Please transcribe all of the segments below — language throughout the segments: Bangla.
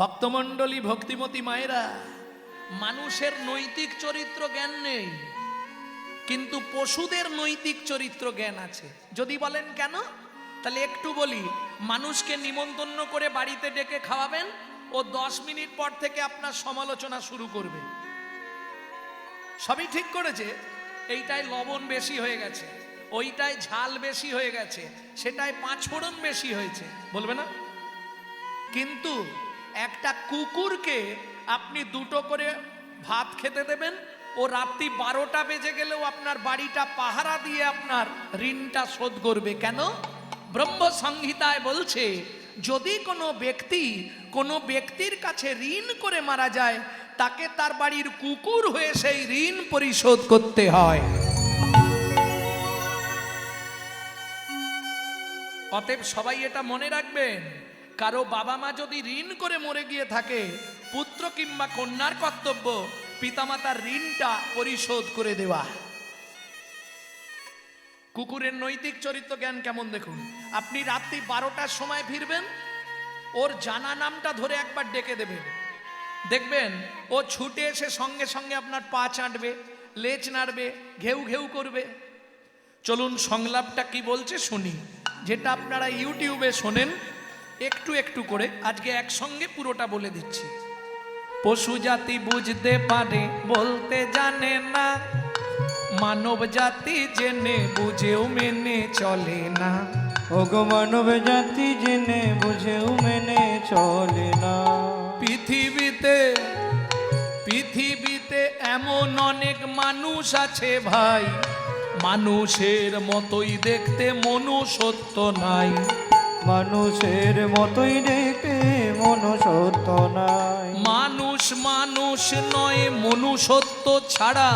ভক্তমণ্ডলী, ভক্তিমতী মায়েরা, মানুষের নৈতিক চরিত্র জ্ঞান নেই, কিন্তু পশুদের নৈতিক চরিত্র জ্ঞান আছে। যদি বলেন কেন, তাহলে একটু বলি। মানুষকে নিমন্ত্রণ করে বাড়িতে ডেকে খাওয়াবেন, ও 10 মিনিট পর থেকে আপনার সমালোচনা শুরু করবে। সবই ঠিক করেছে, এইটায় লবণ বেশি হয়ে গেছে, ওইটায় ঝাল বেশি হয়ে গেছে, সেটায় 5 ফোড়ন বেশি হয়েছে, বলবে না? কিন্তু একটা কুকুরকে আপনি 2টো করে ভাত খেতে দেবেন, ও রাত্রি 12টা বেজে গেলেও আপনার বাড়িটা পাহারা দিয়ে আপনার ঋণটা শোধ করবে। কেন? ব্রহ্ম সংহিতায় বলছে, যদি কোনো ব্যক্তির কাছে ঋণ করে মারা যায়, তাকে তার বাড়ির কুকুর হয়ে সেই ঋণ পরিশোধ করতে হয়। অতএব সবাই এটা মনে রাখবেন, কারো বাবা মা যদি ঋণ করে মরে গিয়ে থাকে, পুত্র কিংবা কন্যার কর্তব্য পিতামাতার ঋণটা পরিশোধ করে দেওয়া। কুকুরের নৈতিক চরিত্র জ্ঞান কেমন দেখুন। আপনি রাত্রি 12টার সময় ফিরবেন, ওর জানা নামটা ধরে একবার ডেকে দেবেন, দেখবেন ও ছুটে এসে সঙ্গে সঙ্গে আপনার পা চাটবে, লেজ নাড়বে, ঘেউ ঘেউ করবে। চলুন সংলাপটা কি বলছে শুনি। যেটা আপনারা ইউটিউবে শোনেন, একটু একটু করে আজকে একসঙ্গে পুরোটা বলে দিচ্ছি। পশু জাতি বুঝতে পারে, বলতে জানে না, মানব জাতি জেনে বুঝেও মেনে চলে না। ওগো মানব জাতি জেনে বুঝেও মেনে চলে না। পৃথিবীতে এমন অনেক মানুষ আছে ভাই, মানুষের মতোই দেখতে মনুষ্যত্ব নাই। মানুষের মতোই দেখতে মনুষ্যত্ব নাই। মানুষ নয়, মনুষ্যত্ব ছাড়া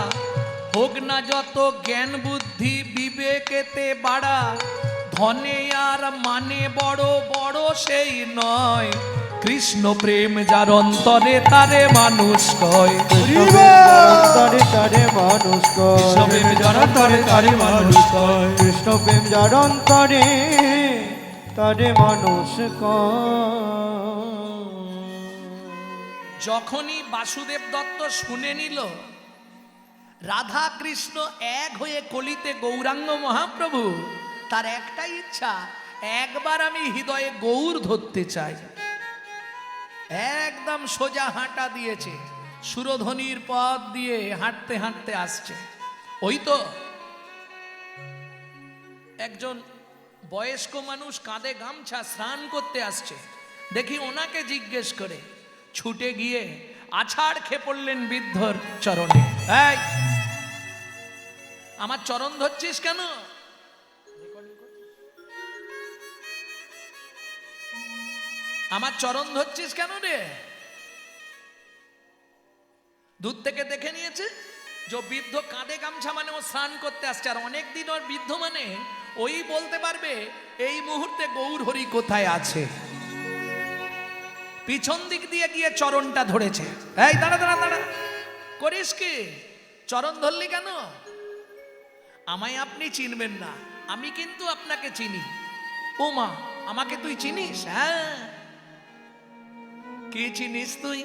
হোক না যত জ্ঞান বুদ্ধি বিবেকেতে বাড়া। ধনে আর মানে বড় বড় সেই নয়, কৃষ্ণ প্রেম যার অন্তরে তারে মানুষ কয়। তারে তারে মানুষ কয়। কৃষ্ণ প্রেম যার অন্তরে তারে মানুষ কয়। কৃষ্ণ প্রেম যার অন্তরে তারে মানুষ কয়। যখনই বাসুদেব দত্ত শুনে নিল রাধা কৃষ্ণ এক হয়ে কলিতে গৌরাঙ্গ মহাপ্রভু, তার একটাই ইচ্ছা, একবার আমি হৃদয়ে গৌর ধরতে চাই। একদম সোজা হাঁটা দিয়েছে, সুরধ্বনির পথ দিয়ে হাঁটতে হাঁটতে আসছে। ওই তো একজন বয়স্ক মানুষ কাঁধে গামছা স্নান করতে আসছে, দেখি ওনাকে জিজ্ঞেস করে ছুটে গিয়ে আছাড় খেয়ে পড়লেন বৃদ্ধর চরণে। এই, আমার চরণ ধরছিস কেন? আমার চরণ ধরছিস কেন রে? দূর থেকে দেখে নিয়েছে যে বৃদ্ধ কাঁধে গামছা মানে ও স্নান করতে আসছে। আর অনেকদিন ওর বৃদ্ধ মানে ওই বলতে পারবে এই মুহূর্তে গৌর হরি কোথায় আছে। পিছন দিক দিয়ে গিয়ে চরণটা ধরেছে। এই দাঁড়া দাঁড়া দাঁড়া, করিস কি? চরণ ধরলি কেন? আমায় আপনি চিনবেন না, আমি কিন্তু আপনাকে চিনি। ও মা, আমাকে তুই চিনিস? হ্যাঁ। কি চিনিস তুই?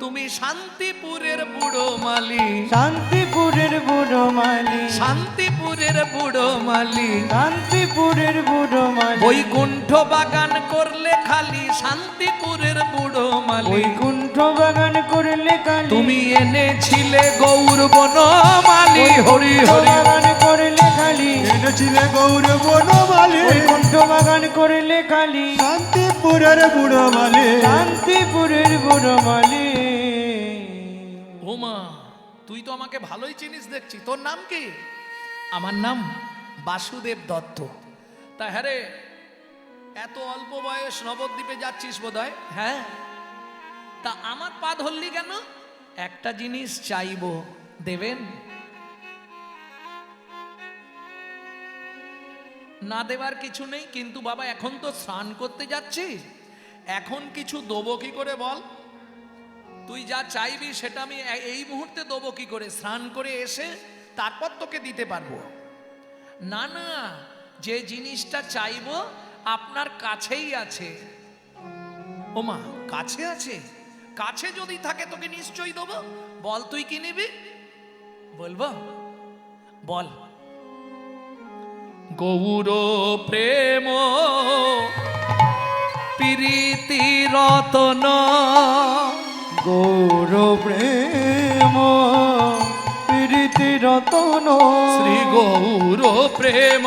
তুমি শান্তিপুরের বুড়ো মালি। শান্তিপুরের বুড়ো মালি। শান্তিপুরের বুড়ো মালি। শান্তিপুরের বুড়ো মালি। বৈকুণ্ঠ বাগান করলে খালি। শান্তিপুরের বুড়ো মালি। বৈকুণ্ঠ বাগান করলে খালি। তুমি এনেছিলে গৌর বনমালি। হরি হরি বাগান করলে খালি। এনেছিলে গৌর বনমালী। বৈকুণ্ঠ বাগান করলে খালি। শান্তিপুরের বুড়ো মালী। শান্তিপুরের বুড়ো মালি। ওমা, তুই তো আমাকে ভালোই চিনিস দেখছি। তোর নাম কি? আমার নাম বাসুদেব দত্ত। তা হ্যাঁ রে, এত অল্প বয়স নবদ্বীপে যাচ্ছিস বোধহয়? হ্যাঁ। তা আমার পা ধরলি কেন? একটা জিনিস চাইবো, দেবেন? না দেবার কিছু নেই, কিন্তু বাবা এখন তো স্নান করতে যাচ্ছি, এখন কিছু দেবো কি করে বল? তুই যা চাইবি সেটা আমি এই মুহূর্তে দেবো কি করে? স্নান করে এসে তারপর তোকে দিতে পারবো না। না, যে জিনিসটা চাইবো আপনার কাছেই আছে। ওমা, কাছে আছে? কাছে যদি থাকে তোকে নিশ্চয়ই দেবো। বল তুই কি নিবি? বলবো? বল। গৌর প্রেম প্রীতি রতন, গৌর প্রেম প্রীতি রতন, শ্রী গৌর প্রেম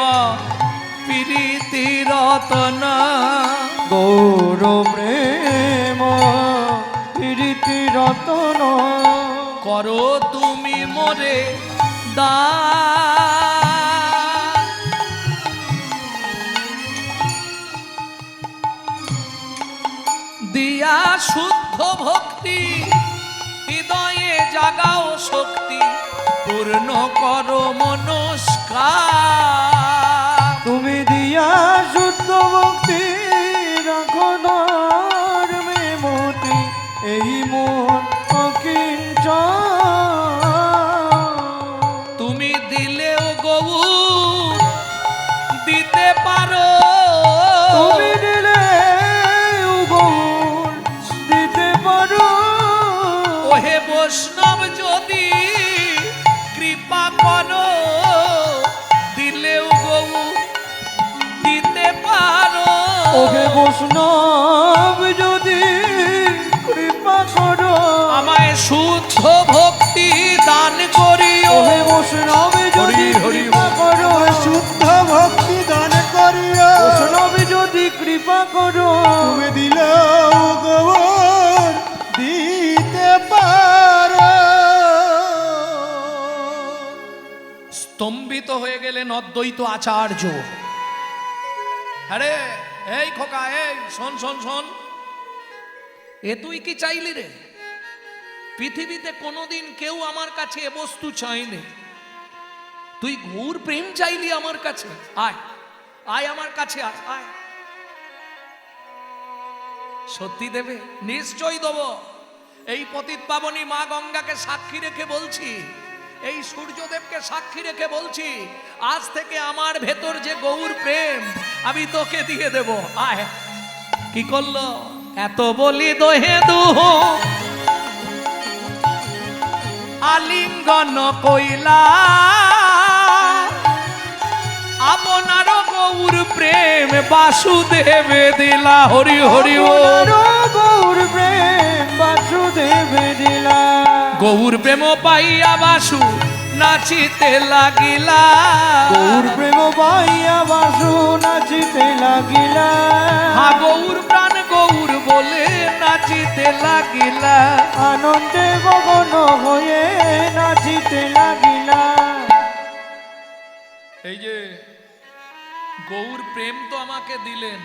প্রীতি রতন, গৌর প্রেম প্রীতি রতন, করো তুমি মোরে দান। দিয়া শুদ্ধ ভক্তি, হৃদয়ে জাগাও শক্তি, পূর্ণ করো মনস্কার। তুমি দিয়া শুদ্ধ ভক্তি রাখো ধর্মে মতি, এই মন অকিঞ্চন। তুমি দিলেও গৌর দিতে পারো, তুমি দিলে গৌর দিতে পারো। ওহে বৈষ্ণব যদি কৃপা করো, দিলেও গৌর দিতে পারো। ওহে বৈষ্ণব যদি কৃপা করো, আমায় শুদ্ধ ভক্তি দান করিও। ওহে বৈষ্ণব যদি হরি কৃপা করো, শুদ্ধ ভক্তি দান করিয়া বৈষ্ণব যদি কৃপা করো, তুমি দিলেও গৌর দিতে পারো। স্তম্ভিত হয়ে গেলেন অদ্বৈত আচার্য। আরে এই খোকা, এই শোন শোন শোন, এ তুই কি চাইলি রে? পৃথিবীতে কোনোদিন কেউ আমার কাছে এ বস্তু চাইনি, তুই গৌর প্রেম চাইলি আমার কাছে। আয় আয় আমার কাছে আয়, আয়। সত্যি দেবে? নিশ্চয়ই দেব। এই পতিত পাবনী মা গঙ্গাকে সাক্ষী রেখে বলছি, এই সূর্যদেবকে সাক্ষী রেখে বলছি, আজ থেকে আমার ভেতর যে গৌর প্রেম আমি তোকে দিয়ে দেব। আয়। কি করলো? এত বলি দোহে দুহ আলিঙ্গন কইলা, আপনার গৌর প্রেম বাসুদেবে দিলা। হরি হরি ও গৌর প্রেম বাসুদেবে দিলা। গৌর প্রেম পাইয়া বাসু নাচিতে লাগিলা, গৌর প্রেম পাইয়া বাসু নাচিতে লাগিলা। হা গৌর প্রাণ গৌর বলে নাচিতে লাগিলা, আনন্দে গগন হয়ে নাচিতে লাগিলা। এই যে গৌর প্রেম তো আমাকে দিলেন,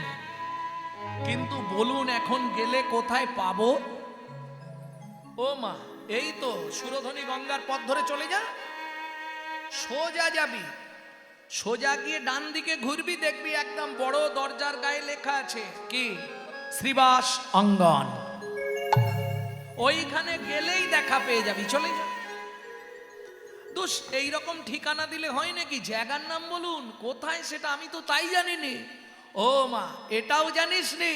কিন্তু বলুন এখন গেলে কোথায় পাবো? ও মা, এই তো সুরধনী গঙ্গার পথ ধরে চলে যা, সোজা যাবি, সোজা গিয়ে ডান দিকে ঘুরবি, দেখবি একদম বড় দরজার গায়ে লেখা আছে কি? শ্রীবাস অঙ্গন। ওইখানে গেলেই দেখা পেয়ে যাবি, চলে যা। দোষ এইরকম ঠিকানা দিলে হয় নাকি? জায়গার নাম বলুন কোথায়, সেটা আমি তো তাই জানিনি। ও মা, এটাও জানিস নি?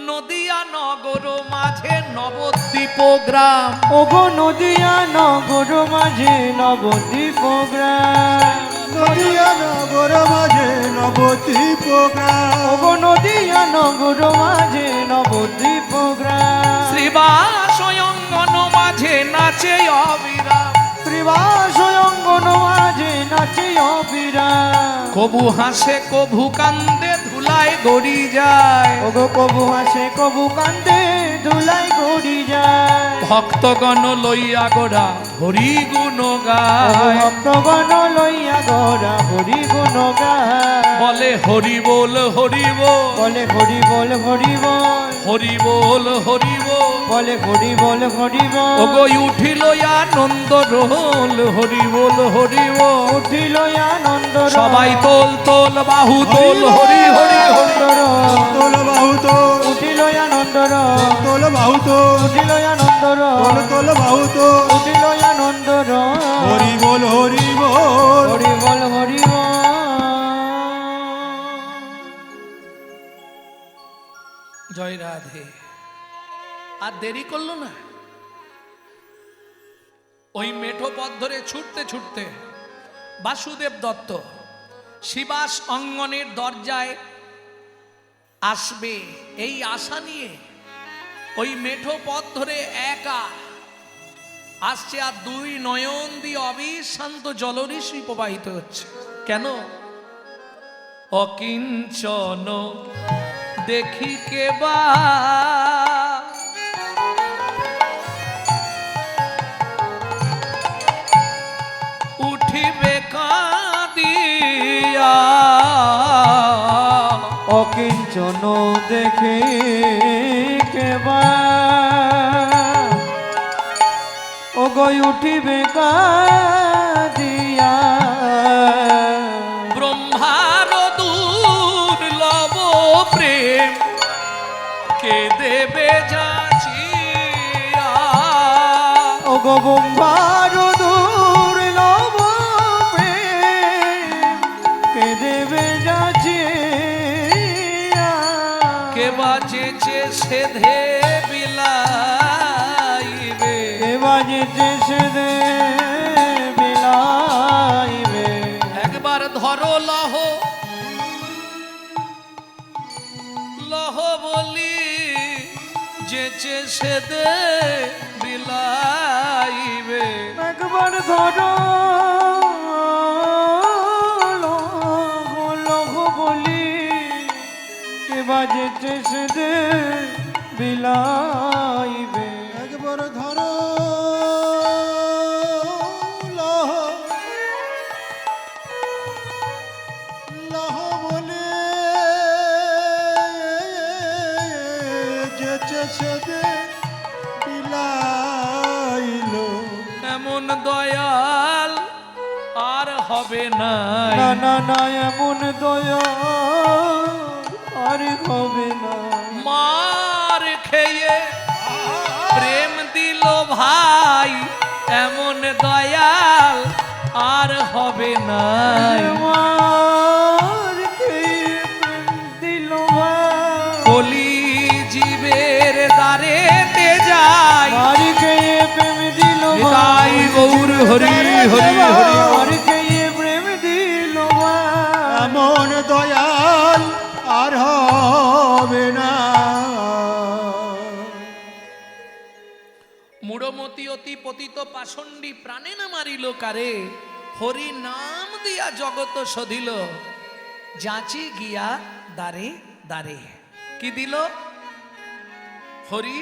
নদিয়া নগর মাঝে নবদ্বীপ গ্রাম। ওগো নদিয়া নগর মাঝে নবদ্বীপ গ্রাম। নদিয়া নগর মাঝে নবদ্বীপ গ্রাম। ওগো নদিয়া নগর মাঝে নবদ্বীপ গ্রাম। শ্রীবাস অঙ্গন মাঝে নাচে অবিরাম। শ্রীবাস অঙ্গন মাঝে নাচে অবিরাম। কবু হাসে কবু কান্দে ধুলায় গড়ি যায়। ওগো কবু হাসে কবু কান্দে ধুলাই গড়ি যায়। ভক্তগণ লইয়া গোড়া হরি গুণ গায়। ভক্তগণ লইয়া গড়া হরি গুণ গায়। বলে হরি বল হরি বল, বলে হরি বল হরি বল। হরি বল হরি বল। বলে হরি বল হরি বল। ওগো উঠিল আনন্দ রোল, হরি বল হরি বল। উঠিল আনন্দ রোল। সবাই তোল তোল বাহু তোল, হরি হরি হরি। তোল বাহু তোল, উঠিল আনন্দ রোল। তোল বাহু তোল, উঠিল আনন্দ রোল। তোল তোল বাহু তোল। উঠিল আনন্দ রোল। হরি বল হরি বল। হরি বল হরি বল। জয় রাধে। আর দেরি করলো না, ওই মেঠো পথ ধরে ছুটতে ছুটতে বাসুদেব দত্ত শিবাস অঙ্গনের দরজায় আসবে এই আশা নিয়ে ওই মেঠো পথ ধরে একা আসছে, আর দুই নয়ন দিয়ে অবিশ্রান্ত জলরিষি প্রবাহিত হচ্ছে। কেন? অকিঞ্চন দেখি কেবা উঠিবে কাঁদিয়া, অকিঞ্চন দেখে কেবা ও গই উঠিবে কাঁদিয়া, ব্রহ্মার দুর্লভ প্রেম কে দেবে যাচিয়া, ও গো ব্রহ্মার দুর্লভ প্রেম কে দেবে যাচিয়া, কে বাজেছে সেধে বিলাইবে, কে বাজেছে সে দে বিলাইবে, একবার ধরো লহ লহ বলি যেচে সেদে বিলাইবে, একবার ধরো লহ লহ বলি কে বাজেছে সে দে বিলাইবে, একবার ধরো লহ লহ বলে যেচে সেদে বিলাইল। এমন দয়াল আর হবে না, না না না এমন দয়া আর হবে না, মার খেয়ে প্রেম দিল ভাই, এমন দয়াল আর হবে না, আমার খেয়ে প্রেম দিল ভাই, কলি জীবের দ্বারেতে যায়, আর খেয়ে প্রেম দিল নিতাই গৌর হরি হরি হরি। আর খেয়ে প্রেম দিল ভাই, এমন দয়াল আর হবে না। মূঢ়মতি অতি পতিত পাষণ্ডী প্রাণে না মারিল কারে, হরি নাম দিয়া জগত সধিল, যাচি গিয়া দারে দারে। কি দিল? হরি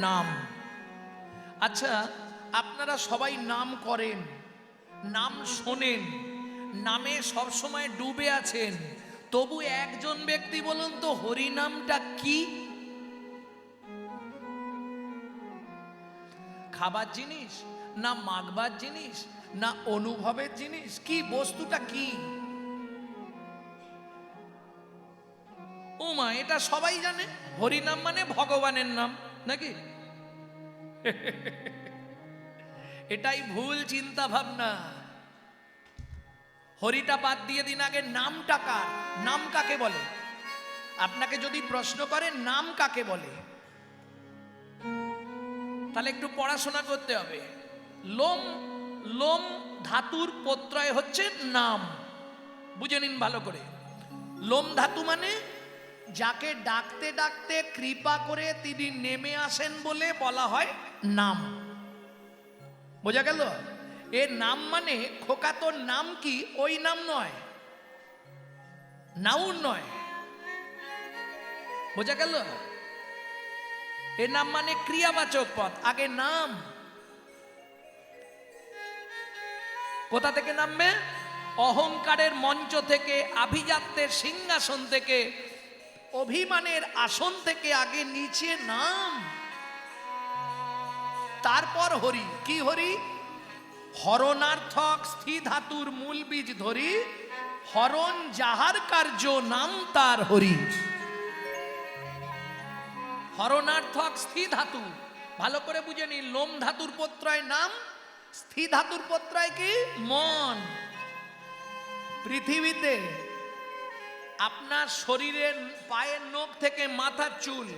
নাম। আচ্ছা, আপনারা সবাই নাম করেন, নাম শোনেন, নামে সবসময় ডুবে আছেন, তবু একজন ব্যক্তি বলুন তো হরি নামটা কি? খাবার জিনিস না মাগবার জিনিস না অনুভবের জিনিস? কি বস্তুটা কি? ওমা, এটা সবাই জানে হরি নাম মানে ভগবানের নাম নাকি? এটাই ভুল চিন্তা ভাবনা। হরিটা বাদ দিয়ে দিন, আগে নামটা কার? নাম কাকে বলে? আপনাকে যদি প্রশ্ন করে নাম কাকে বলে, তাহলে একটু পড়াশোনা করতে হবে। লোম লোম ধাতুর প্রত্যয় হচ্ছে নাম, বুঝে নিন ভালো করে। লোম ধাতু মানে যাকে ডাকতে ডাকতে কৃপা করে তিনি নেমে আসেন বলে বলা হয় নাম। বোঝা গেল? এ নাম মানে খোকা তোর নাম কি, ওই নাম নয়, নাউন নয়। বোঝা গেল? এর নাম মানে ক্রিয়াবাচক পদ, আগে নাম। কোথা থেকে নামবে? অহংকারের মঞ্চ থেকে, আভিজাত্যের সিংহাসন থেকে, অভিমানের আসন থেকে আগে নিচে নাম, তারপর হরি। কি হরি? হরণার্থক স্থি ধাতুর মূল বীজ ধরি, হরণ যাহার কার্য নাম তার হরি। হরণার্থক স্থি ধাতু ভালো করে বুঝে নিন। লোম ধাতুর প্রত্যয় নাম, স্থি ধাতুর প্রত্যয় কি? মন। পৃথিবীতে আপনার শরীরের পায়ের নখ থেকে মাথার চুল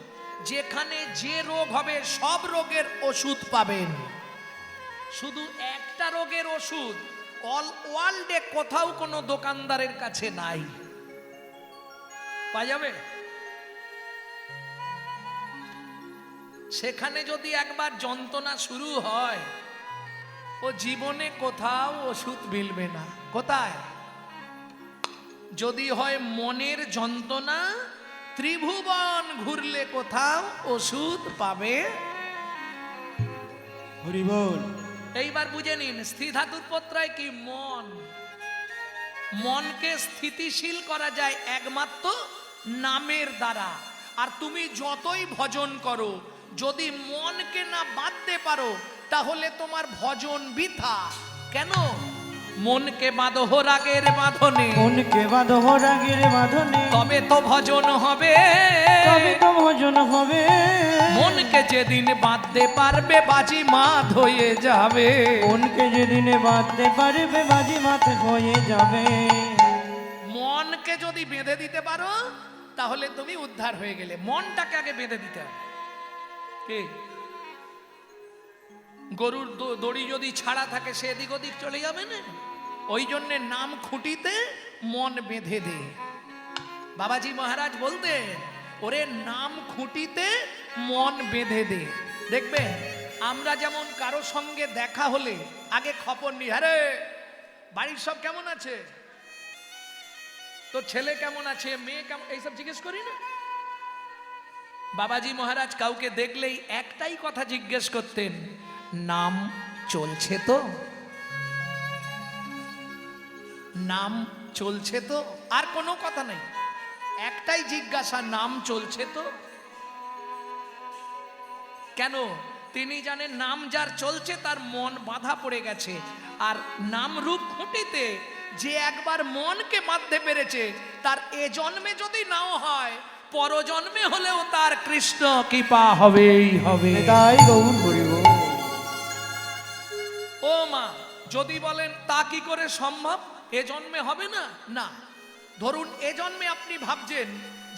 যেখানে যে রোগ হবে সব রোগের ওষুধ পাবেন, শুধু একটা রোগের ওষুধ অল ওয়ার্ল্ডে কোথাও কোনো দোকানদারের কাছে নাই, পাওয়া যাবে? সেখানে যদি একবার যন্ত্রণা শুরু হয়, ও জীবনে কোথাও ওষুধ মিলবে না। কোথায়? যদি হয় মনের যন্ত্রণা, ত্রিভুবন ঘুরলে কোথাও ওষুধ পাবে। হরি বল। এইবার বুঝে নিন, স্থিধাতুর পত্রায় কি? মন। মনকে স্থিতিশীল করা যায় একমাত্র নামের দ্বারা। আর তুমি যতই ভজন করো, যদি মনকে না বাঁধতে পারো, তাহলে তোমার ভজন বৃথা। কেন? মনকে বাঁধো রাগের বাঁধনে, মনকে বাঁধো রাগের বাঁধনে, তবে তো ভজন হবে, তবে তো ভজন হবে। মনকে যেদিন বাঁধতে পারবে, বাজি মাত হয়ে যাবে। মনকে যেদিনে বাঁধতে পারবে, বাজি মাত হয়ে যাবে। মনকে যদি বেঁধে দিতে পারো, তাহলে তুমি উদ্ধার হয়ে গেলে। মনটাকে আগে বেঁধে দিতে হবে। কি? গরুর দড়ি যদি ছাড়া থাকে, সে এদিক ওদিক চলে যাবে না। ওই জন্যে নাম খুঁটিতে মন বেঁধে দে। বাবাজি মহারাজ বলতেন, ওরে নাম খুঁটিতে মন বেঁধে দে। দেখবে আমরা যেমন কারো সঙ্গে দেখা হলে আগে খবর নি, আরে বাড়ির সব কেমন আছে, তোর ছেলে কেমন আছে, মেয়ে কেমন, এইসব জিজ্ঞেস করি না। বাবাজি মহারাজ কাউকে দেখলেই একটাই কথা জিজ্ঞেস করতেন, নাম চলছে তো, নাম চলছে তো। আর কোনো কথা নেই, একটাই জিজ্ঞাসা, নাম চলছে তো। কেন? তিনি জানেন নাম যার চলছে তার মন বাঁধা পড়ে গেছে। আর নাম রূপ খুঁটিতে যে একবার মনকে বাঁধতে পেরেছে, তার এ জন্মে যদি নাও হয়, পরজন্মে হলেও তার কৃষ্ণ কৃপা হবেই হবে। তাই গৌর হরি বল। ও মা, যদি বলেন তা কি করে সম্ভব, এ জন্মে হবে না? না। ধরুন এ জন্মে আপনি ভাবছেন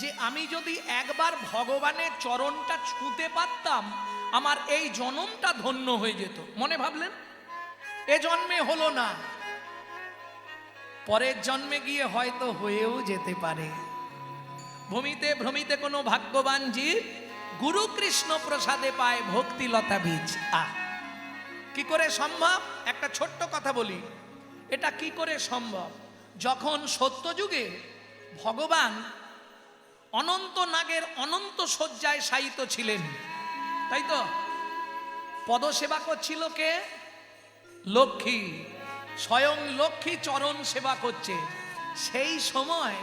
যে আমি যদি একবার ভগবানের চরণটা ছুঁতে পারতাম, আমার এই জন্মটা ধন্য হয়ে যেত, মনে ভাবলেন। এ জন্মে হলো না, পরের জন্মে গিয়ে হয়তো হয়েও যেতে পারে। ভূমিতে ভ্রমিতে কোনো ভাগ্যবান জীব গুরু কৃষ্ণ প্রসাদে পায় ভক্তিলতা বীজ। কি করে সম্ভব? একটা ছোট্ট কথা বলি, এটা কি করে সম্ভব? যখন সত্যযুগে ভগবান অনন্ত নাগের অনন্ত শয্যায় শায়িত ছিলেন, তাই তো? পদসেবা করছিল কে? লক্ষ্মী। স্বয়ং লক্ষ্মী চরণ সেবা করছে। সেই সময়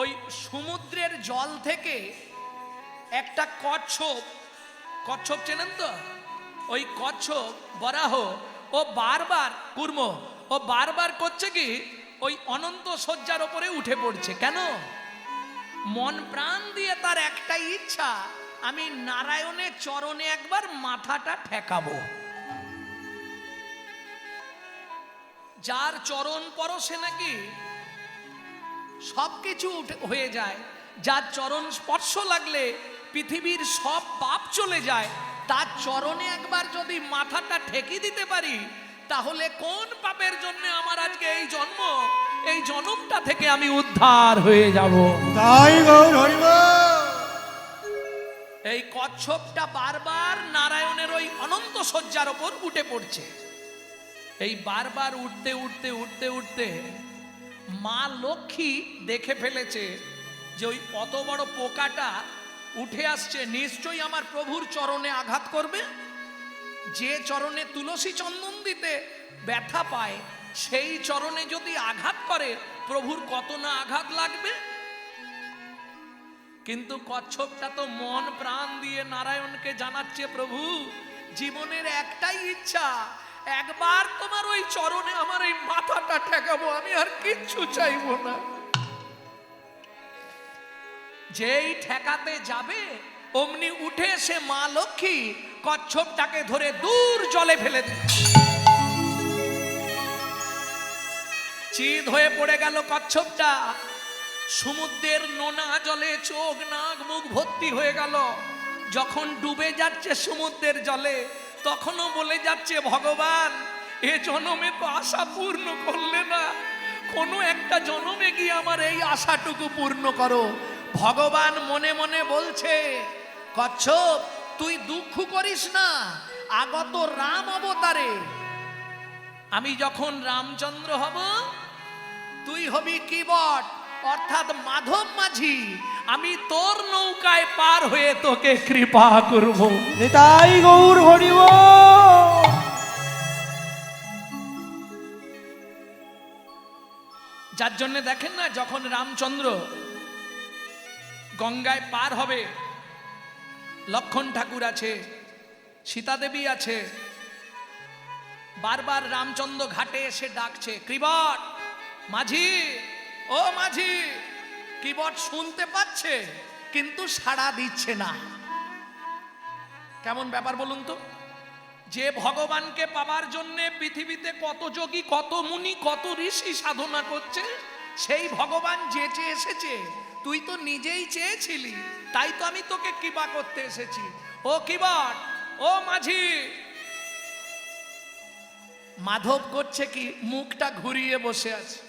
ওই সমুদ্রের জল থেকে একটা কচ্ছপ, কচ্ছপ চেনেন তো? ওই কচ্ছপ বরাহ, ও বারবার কুর্ম, ও বারবার করছে কি, ওই অনন্ত শয্যার উপরে উঠে পড়ছে। কেন? মন প্রাণ দিয়ে তার একটাই ইচ্ছা, আমি নারায়ণের চরণে একবার মাথাটা ঠেকাবো। যার চরণ পরশে নাকি সবকিছু হয়ে যায়, যার চরণ স্পর্শ লাগলে পৃথিবীর সব পাপ চলে যায়, তার চরণে একবার যদি মাথাটা ঠেকি দিতে পারি, তাহলে কোন পাপের জন্য আমার আজকে এই জন্ম, এই জন্মটা থেকে আমি উদ্ধার হয়ে যাব। তাই গৌর হরি বল। এই কচ্ছপটা বারবার নারায়ণের ওই অনন্ত শয্যার ওপর উঠে পড়ছে। এই বারবার উঠতে উঠতে উঠতে উঠতে মা লক্ষ্মী দেখে ফেলেছে যে ওই অত বড় পোকাটা উঠে আসছে, নিশ্চয়ই আমার প্রভুর চরণে আঘাত করবে। যে চরণে তুলসী চন্দন দিতে ব্যথা পায়, সেই চরণে যদি আঘাত করে, প্রভুর কত না আঘাত লাগবে। কিন্তু কচ্ছপটা তো মন প্রাণ দিয়ে নারায়ণকে জানাচ্ছে, প্রভু জীবনের একটাই ইচ্ছা, একবার তোমার ওই চরণে আমার এই মাথাটা ঠেকাবো, আমি আর কিচ্ছু চাইবো না। যেই ঠেকাতে যাবে, অমনি উঠে এসে মা লক্ষ্মী কচ্ছপটাকে ধরে দূর জলে ফেলে দেয়। চিৎ হয়ে পড়ে গেল কচ্ছপটা। সমুদ্রের নোনা জলে চোখ নাক মুখ ভর্তি হয়ে গেল। যখন ডুবে যাচ্ছে সমুদ্রের জলে, তখনও বলে যাচ্ছে, ভগবান এ জনমে তো আশা পূর্ণ করলে না, কোনো একটা জনমে গিয়ে আমার এই আশাটুকু পূর্ণ করো। ভগবান মনে মনে বলছে, কচ্ছপ তুই দুঃখ করিস না, আগত রাম অবতারে আমি যখন রামচন্দ্র হব, তুই হবি কিবট অর্থাৎ মাধব মাঝি, আমি তোর নৌকায় পার হয়ে তোকে কৃপা করব। নিতাই গৌর হরিব। যার জন্য দেখেন না, যখন রামচন্দ্র গঙ্গায় পার হবে, লক্ষণ ঠাকুর আছে, সীতা দেবী আছে, বারবার রামচন্দ্র ঘাটে এসে ডাকছে, কৃবট মাঝি, ও মাঝি। কৃবট শুনতে পাচ্ছে কিন্তু সাড়া দিচ্ছে না। কেমন ব্যাপার বলুন তো? যে ভগবানকে পাবার জন্য পৃথিবীতে কত যোগী, কত মুনি, কত ঋষি সাধনা করছে, সেই ভগবান যেচে এসেছে, তুই তো নিজেই চেয়েছিলি, তাই তো আমি তোকে কৃপা করতে এসেছি। ও কৃবট, ও মাঝি। মাধব করছে কি, মুখটা ঘুরিয়ে বসে আছে।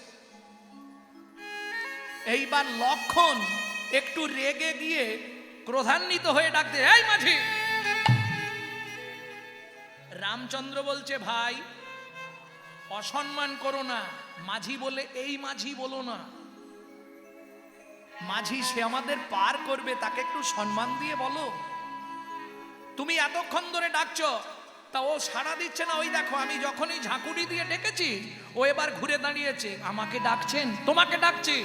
এইবার লক্ষণ একটু রেগে গিয়ে ক্রোধান্বিত হয়ে ডাকতে, এই মাঝি। রামচন্দ্র বলছে, ভাই অসম্মান করো না, মাঝি বলে এই মাঝি বলো না। মাঝি সে আমাদের পার করবে, তাকে একটু সম্মান দিয়ে বলো। তুমি এতক্ষণ ধরে ডাকছো, তা ও সাড়া দিচ্ছে না। ওই দেখো, আমি যখনই ঝাঁকুনি দিয়ে ডেকেছি, ও এবার ঘুরে দাঁড়িয়েছে। আমাকে ডাকছেন? তোমাকে ডাকছি।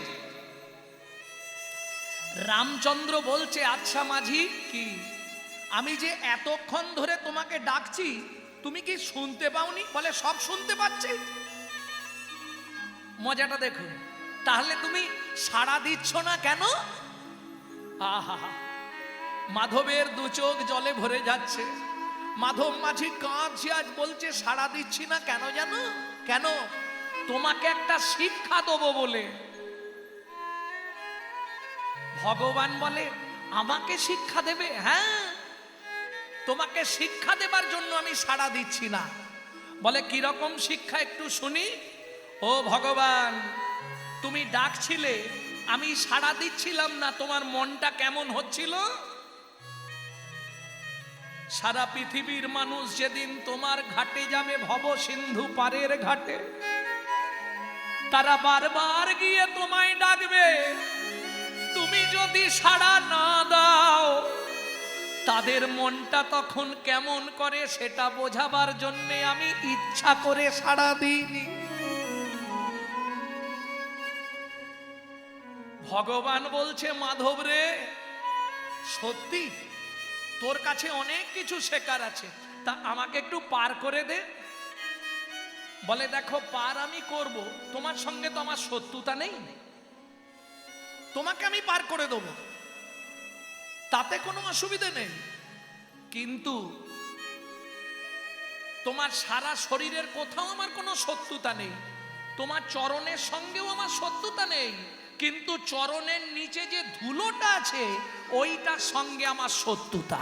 রামচন্দ্র বলছে, আচ্ছা মাঝি, কি আমি যে এতক্ষণ ধরে তোমাকে ডাকছি, তুমি কি শুনতে পাওনি? বলে, সব শুনতে পাচ্ছি। মজাটা দেখুন। তাহলে তুমি সাড়া দিচ্ছ না কেন? আহা, মাধবের দু চোখ জলে ভরে যাচ্ছে। মাধব মাঝি কাঁদছে, আজ বলছে সাড়া দিচ্ছি না কেন জানো? কেন? তোমাকে একটা শিক্ষা দেবো বলে। ভগবান বলে, আমাকে শিক্ষা দেবে? হ্যাঁ, তোমাকে শিক্ষা দেবার জন্য আমি সাড়া দিচ্ছি না। বলে, কিরকম শিক্ষা একটু শুনি। ও ভগবান, তুমি ডাকছিলে, আমি সাড়া দিচ্ছিলাম না, তোমার মনটা কেমন হচ্ছিল? সারা পৃথিবীর মানুষ যেদিন তোমার ঘাটে যাবে, ভব সিন্ধু পারের ঘাটে, তারা বারবার গিয়ে তোমায় ডাকবে। তুমি যদি সাড়া না দাও, তাদের মনটা তখন কেমন করে সেটা বোঝাবার জন্য আমি ইচ্ছা করে সাড়া দিইনি। ভগবান বলছে, মাধব রে, সত্যি তোর কাছে অনেক কিছু শেখার আছে, তা আমাকে একটু পার করে দে। বলে, দেখো পার আমি করব, তোমার সঙ্গে তো আমার শত্রুতা নেই, তোমাকে আমি পার করে দেব, তাতে কোনো অসুবিধা নেই। কিন্তু তোমার সারা শরীরের কোথাও আমার কোনো শত্রুতা নেই, তোমার চরণের সঙ্গেও আমার শত্রুতা নেই, কিন্তু চরণের নিচে যে ধুলোটা আছে, ওইটার সঙ্গে আমার শত্রুতা।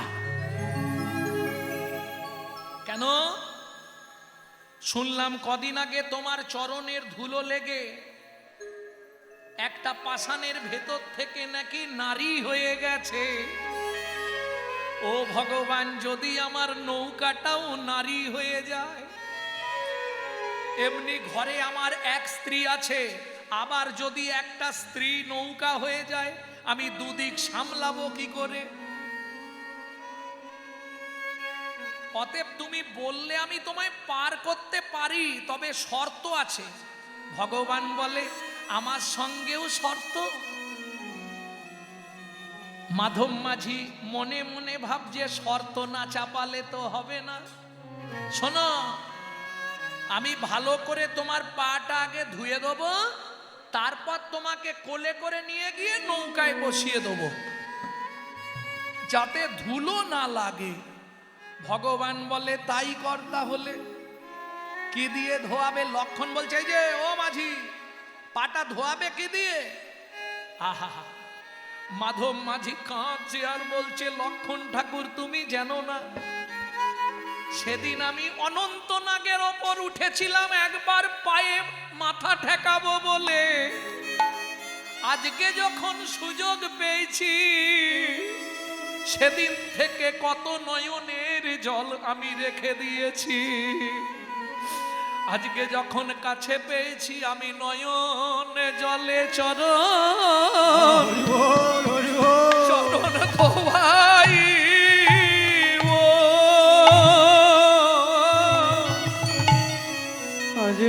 কেন? শুনলাম কদিন আগে তোমার চরণের ধুলো লেগে একটা পাষাণের ভেতর থেকে নাকি নারী হয়ে গেছে। ও ভগবান, যদি আমার নৌকাটাও নারী হয়ে যায়, এমনি ঘরে আমার এক স্ত্রী আছে, আবার যদি একটা স্ত্রী নৌকা হয়ে যায়, আমি দুদিক সামলাবো কি করে? অতএব তুমি বললে আমি তোমায় পার করতে পারি, তবে শর্ত আছে। ভগবান বলে, আমার সঙ্গেও শর্ত। মাধব মাঝি মনে মনে ভাবছে, শর্ত না চাপালে তো হবে না। শোনো, আমি ভালো করে তোমার পাটা আগে ধুয়ে দেবো, তারপর তোমাকে কোলে করে নিয়ে গিয়ে নৌকায় বসিয়ে দেবো, যাতে ধুলো না লাগে। ভগবান বলে, তাই কর তাহলে। কি দিয়ে ধোয়াবে? লক্ষণ বলছে, এই যে ও মাঝি, পাটা ধোয়াবে কি দিয়ে? আহা, মাধব মাঝি কাঁদছে আর বলছে, লক্ষণ ঠাকুর তুমি জানো না, সেদিন আমি অনন্তনাগের ওপর উঠেছিলাম একবার পায়ে মাথা ঠেকাবো বলে, আজকে যখন সুযোগ পেয়েছি সেদিন থেকে কত নয়নের জল আমি রেখে দিয়েছি, আজকে যখন কাছে পেয়েছি আমি নয়ন জলে চরণ হরি বল হরি বল চরণ ধোয়াই আজ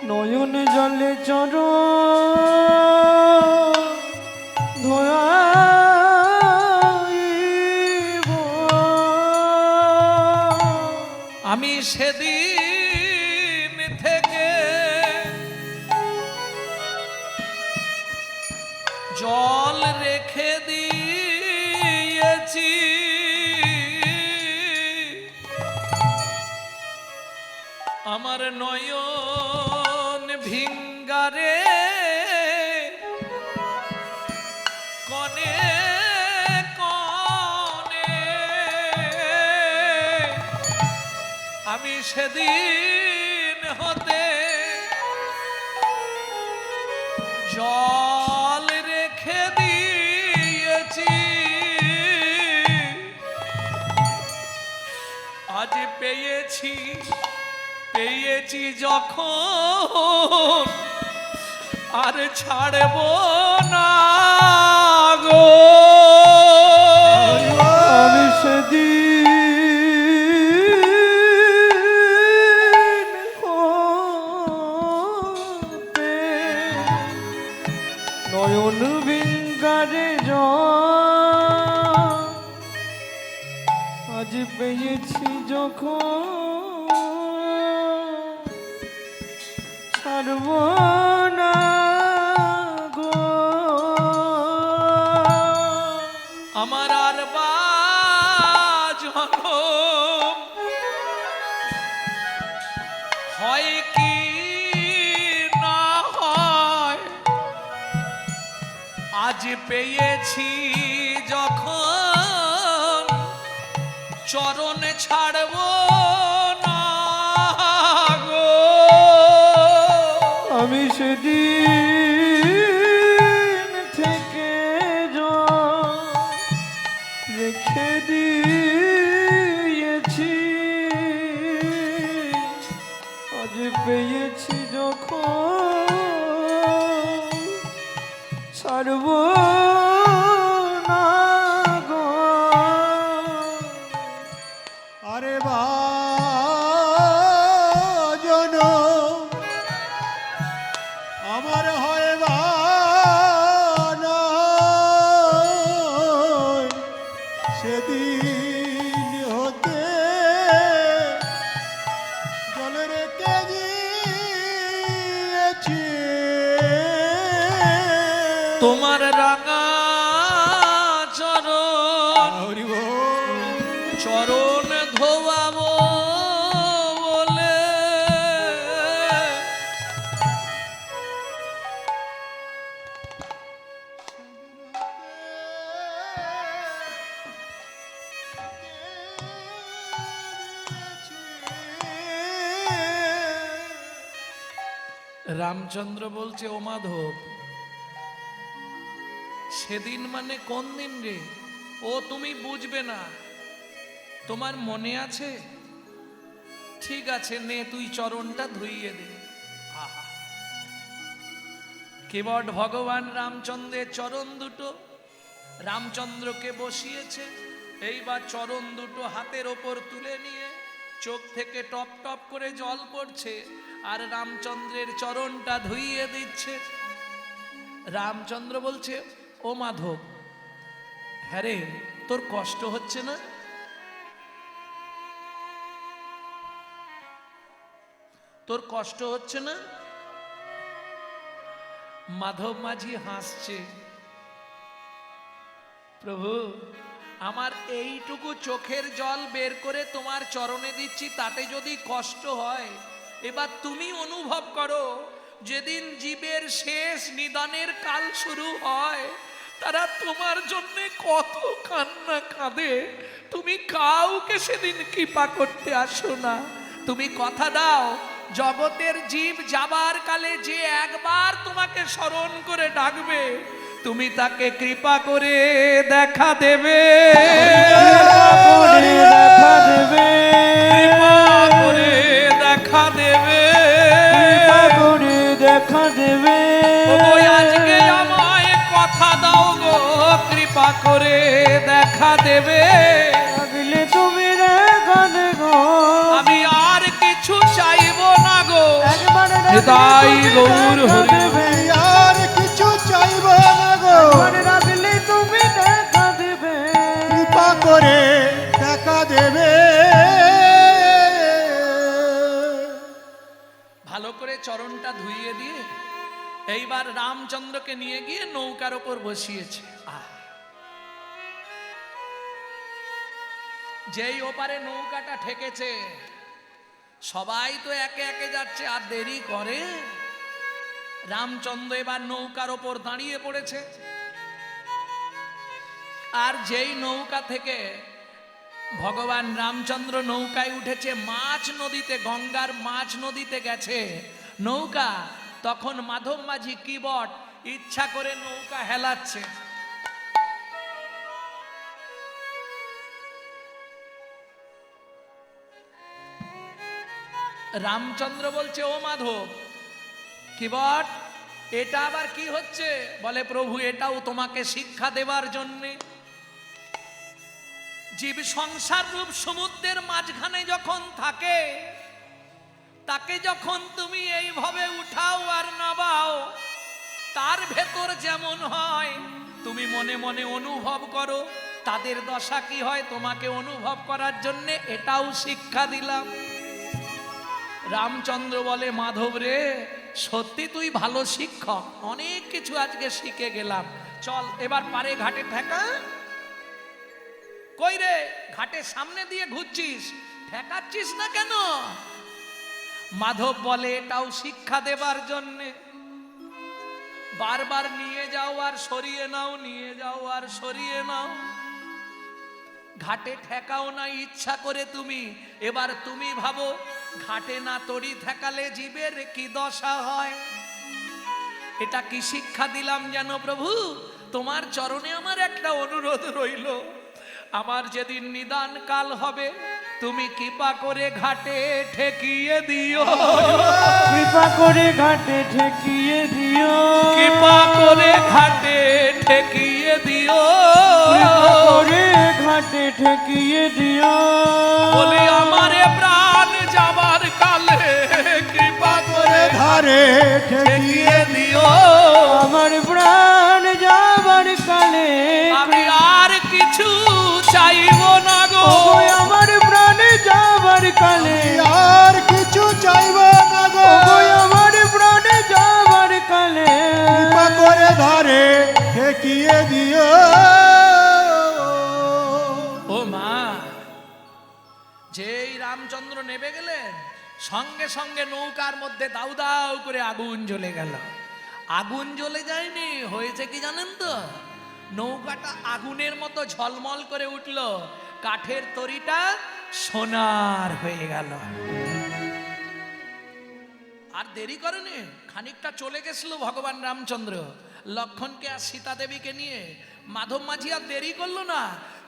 নয়ন জলে চর আমি সেদিন থেকে জল রেখে দিয়েছি, আমার নয়ন ভিঙ্গারে কনে কনে, আমি সেদিন হতে জল রেখে দিয়েছি, আজ পেয়েছি যখন আর ছাড়ব না গো, আমি সেদিন হতে নয়ন ভিঙ্গারে আজ পেয়েছি যখন ছাড়ব না গো, আমার আর বা জনম হয় কি না হয়, আজ পেয়েছি যখন চরণে ছাড়ব না গো, আমি সেদিন থেকে রেখে দিয়েছি, আজ পেয়েছি যখন ছাড়ব না গো, আরে বাজন আমার হয় বানা সেদিন হতে জলে রেখে দিয়েছি, তোমার রাঙা চরণ হরি বল চরণ ধোয়াবো বলে, রামচন্দ্র বলছে, ও মাধব সেদিন মানে কোন দিন রে? ও তুমি বুঝবে না, তোমার মনে আছে? ঠিক আছে নে তুই চরণটা ধুইয়ে দে। আহা, কেবট ভগবান রামচন্দ্রের চরণ দুটো রামচন্দ্রকে বসিয়েছে, এইবার চরণ দুটো হাতের ওপর তুলে নিয়ে চোখ থেকে টপ টপ করে জল পড়ছে আর রামচন্দ্রের চরণটা ধুইয়ে দিচ্ছে। রামচন্দ্র বলছে, ও মাধব, হ্যাঁ রে তোর কষ্ট হচ্ছে না? তোর কষ্ট হচ্ছে না? মাধব মাঝি হাসছে, প্রভু আমার এইটুকু চোখের জল বের করে তোমার চরণে দিচ্ছি, তাতে যদি কষ্ট হয় এবার তুমি অনুভব করো যেদিন জীবের শেষ নিদানের কাল শুরু হয়, তারা তোমার জন্য কত কান্না কাঁদে, তুমি কাউকে সেদিন কৃপা করতে আসো না। তুমি কথা দাও, জগতের জীব যাবার কালে যে একবার তোমাকে স্মরণ করে ডাকবে, তুমি তাকে কৃপা করে দেখা দেবে। করে দেখা দেবে, কৃপা করে দেখা দেবে, কৃপা করে দেখা দেবে। ওগো আজকে আমায় কথা দাও গো, কৃপা করে দেখা দেবে। ডাকলে তুমি দেখা দেবো, আমি আর কিছু চাইবো না গো, একবার হৃদয় গৌর হরি। আমি আর কিছু চাইব না গো, ডাকলে তুমি দেখা দেবে। কৃপা করে দেখা দেবে। ভালো করে চরণটা ধুইয়ে দিয়ে এইবার রামচন্দ্রকে নিয়ে গিয়ে নৌকার ওপর বসিয়েছে। যেই ওপারে নৌকাটা ঠেকেছে, সবাই তো একে একে যাচ্ছে, আর দেরি করে। রামচন্দ্র এবার নৌকার ওপর দাঁড়িয়ে পড়েছে, আর যেই নৌকা থেকে ভগবান রামচন্দ্র নৌকায় উঠেছে, মাছ নদীতে, গঙ্গার মাছ নদীতে গেছে নৌকা, তখন মাধব মাঝি কিবট ইচ্ছা করে নৌকা হেলাচ্ছে। রামচন্দ্র বলছে, ও মাধব, কিবট এটা আবার কি হচ্ছে? বলে, প্রভু এটাও তোমাকে শিক্ষা দেবার জন্যে। জীব সংসার রূপ সমুদ্রের মাঝখানে যখন থাকে, তাকে যখন তুমি এইভাবে উঠাও আর নামাও, তার ভেতর যেমন হয় তুমি মনে মনে অনুভব করো, তাদের দশা কি হয় তোমাকে অনুভব করার জন্য এটাও শিক্ষা দিলাম। রামচন্দ্র বলে, মাধব রে, সত্যি তুই ভালো শিক্ষক, অনেক কিছু আজকে শিখে গেলাম, চল এবার পারে ঘাটে ঠেকা। কই রে, ঘাটের সামনে দিয়ে ঘুরছিস, ঠেকাচ্ছিস না কেন? মাধব বলে, এটাও শিক্ষা দেবার জন্যে। বারবার নিয়ে যাও আর সরিয়ে নাও, নিয়ে যাও আর সরিয়ে নাও, ঘাটে ঠেকাও না ইচ্ছা করে তুমি। এবার তুমি ভাবো, ঘাটে না তড়ি ঠেকালে জীবের কি দশা হয়। এটা কি শিক্ষা দিলাম জানো প্রভু? তোমার চরণে আমার একটা অনুরোধ রইল, আমার যেদিন নিদান কাল হবে, তুমি কৃপা করে ঘাটে ঠেকিয়ে দিও, কৃপা করে ঘাটে ঠেকিয়ে দিও, কৃপা করে ঘাটে ঠেকিয়ে দিও, কৃপা করে ঘাটে ঠেকিয়ে দিও। বলে আমারে প্রাণ যাবার কালে কৃপা করে ধারে ঠেকিয়ে ঠেকিয়ে দিও। আমার প্রাণ যাবার কালে আমি আর কিছু চাইব না গো, ওগো আমার প্রাণ যাবার কালে, আর কিছু চাইব না গো, ওগো আমার প্রাণ যাবার কালে, কৃপা করে ধারে ঠেকিয়ে দিও। ও মা, যেই রামচন্দ্র নেমে গেলেন, সঙ্গে সঙ্গে নৌকার মধ্যে দাউ দাউ করে আগুন জ্বলে গেল। আগুন জ্বলে যায়নি, হয়েছে কি জানেন তো? নৌকাটা আগুনের মতো ঝলমল করে উঠল, কাঠের তরিটা সোনার হয়ে গেল। আর দেরি করেনি, খানিকটা চলে গেছিল ভগবান রামচন্দ্র লক্ষণকে আর সীতা দেবীকে নিয়ে। মাধব মাঝি আর দেরি করলো না,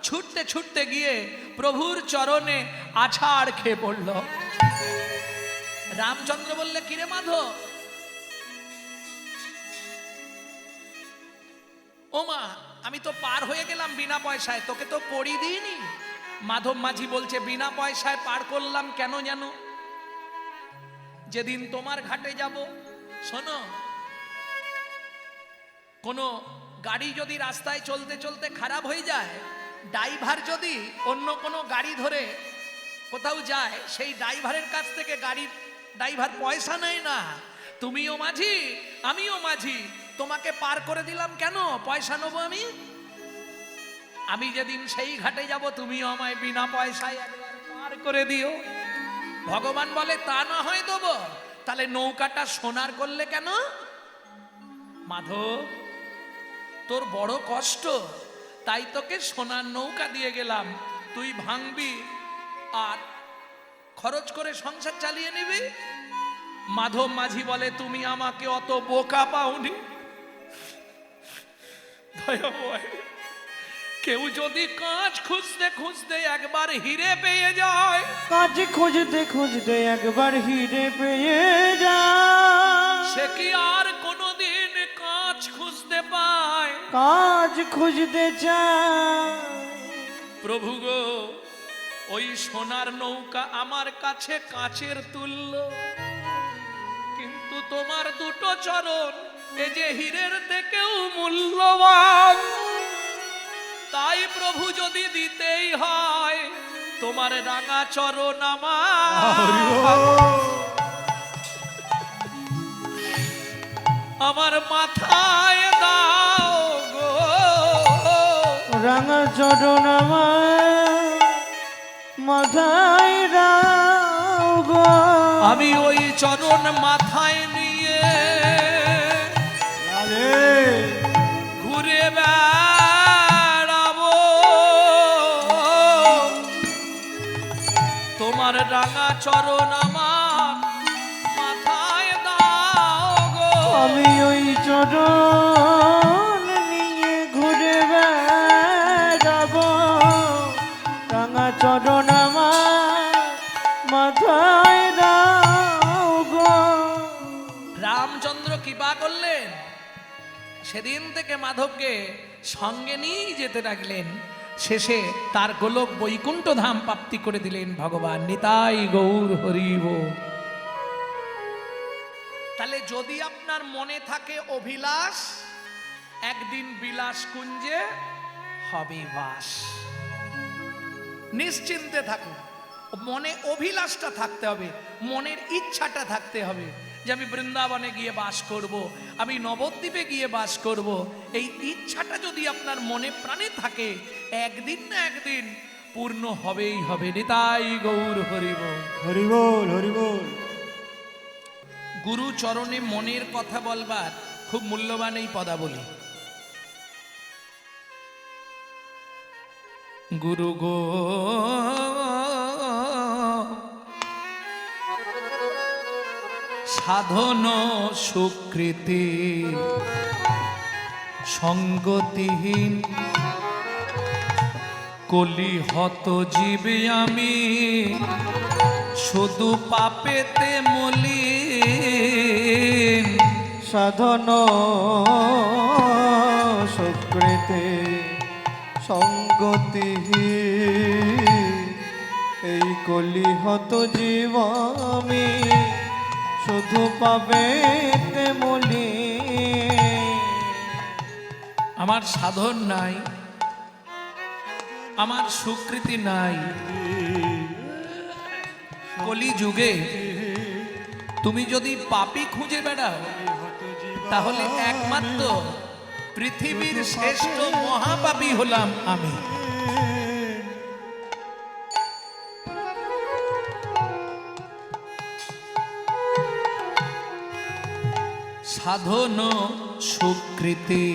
ছুটতে ছুটতে গিয়ে প্রভুর চরণে আছাড় খেয়ে পড়ল। রামচন্দ্র বললে, কিরে মাধব? ও মা, আমি তো পার হয়ে গেলাম বিনা পয়সায়, তোকে তো পড়ি দিইনি। মাধব মাঝি বলছে, বিনা পয়সায় পার করলাম কেন জানো? যেদিন তোমার ঘাটে যাব, শোনো, কোনো গাড়ি যদি রাস্তায় চলতে চলতে খারাপ হয়ে যায়, ড্রাইভার যদি অন্য কোনো গাড়ি ধরে কোথাও যায়, সেই ড্রাইভারের কাছ থেকে গাড়ির ড্রাইভার পয়সা নেয় না। তুমিও মাঝি, আমিও মাঝি, তোমাকে পার করে দিলাম কেন? পয়সা নেবো আমি? আমি যেদিন সেই ঘাটে যাব, তুমিও আমায় বিনা পয়সায় একবার পার করে দিও। ভগবান বলে, তা না হয় দেবো, তাহলে নৌকাটা সোনার করলে কেন? মাধব, তোর বড় কষ্ট, তাই তোকে সোনার নৌকা দিয়ে গেলাম, তুই ভাঙবি আর খরচ করে সংসার চালিয়ে নিবি। মাধব মাঝি বলে, তুমি আমাকে অত বোকা পাওনি দয়াময়। কেউ যদি কাঁচ খুঁজতে খুঁজতে একবার হিরে পেয়ে যায়, কাজ খুঁজতে খুঁজতে একবার হিরে পেয়ে যায়, সে কি আর কোনোদিন কাঁচ খুঁজতে পায়? কাজ খুঁজতে চায়। প্রভু গো, ওই সোনার নৌকা আমার কাছে কাচের তুল্য, কিন্তু তোমার দুটো চরণ এ যে হীরের থেকেও মূল্যবান। তাই প্রভু যদি দিতেই হয়, তোমার রাঙা চরণ আমার মাথায় দাও গো। রাঙা চরণ আমার মাথায় দাও গো। আমি ওই চরণ মাথায় নিয়ে ঘুরে বেড়াবো, তোমার রাঙা চরণ আমার মাথায় দাও গো। আমি ওই চরণ নিয়ে ঘুরে বেড়াবো, রাঙা চরণ আমার মাথায় দাও গো। রামচন্দ্র কৃপা করলেন, সেদিন থেকে মাধবকে সঙ্গে নিয়ে যেতে লাগলেন। শেষে তার গোলক বৈকুণ্ঠ ধাম প্রাপ্তি করে দিলেন ভগবান। নিতাই গৌর হরিব। তাহলে যদি আপনার মনে থাকে অভিলাষ, একদিন বিলাস কুঞ্জে হবে বাস। নিশ্চিন্তে থাকুন, মনে অভিলাষটা থাকতে হবে, মনের ইচ্ছাটা থাকতে হবে যে আমি বৃন্দাবনে গিয়ে বাস করব, আমি নবদ্বীপে গিয়ে বাস করব। এই ইচ্ছাটা যদি আপনার মনে প্রাণে থাকে, একদিন না একদিন পূর্ণ হবেই হবে। নিতাই গৌর হরিব। হরি বল, হরি বল। গুরু চরণে মনের কথা বলবার খুব মূল্যবান এই পদাবলী। গুরু গো সাধন সুকৃতি সঙ্গতিহীন কলিহত জীবে আমি, শুধু পাপেতে মলিন। সাধন সুকৃতি সঙ্গতিহীন, এই কলিহত জীব আমি, শুধু পাপেতে মলিন। আমার সাধন নাই, আমার সুকৃতি নাই। কলি যুগে তুমি যদি পাপী খুঁজে বেড়াও, তাহলে একমাত্র পৃথিবীর শ্রেষ্ঠ মহাপাপী হলাম আমি। সাধন সুকৃতি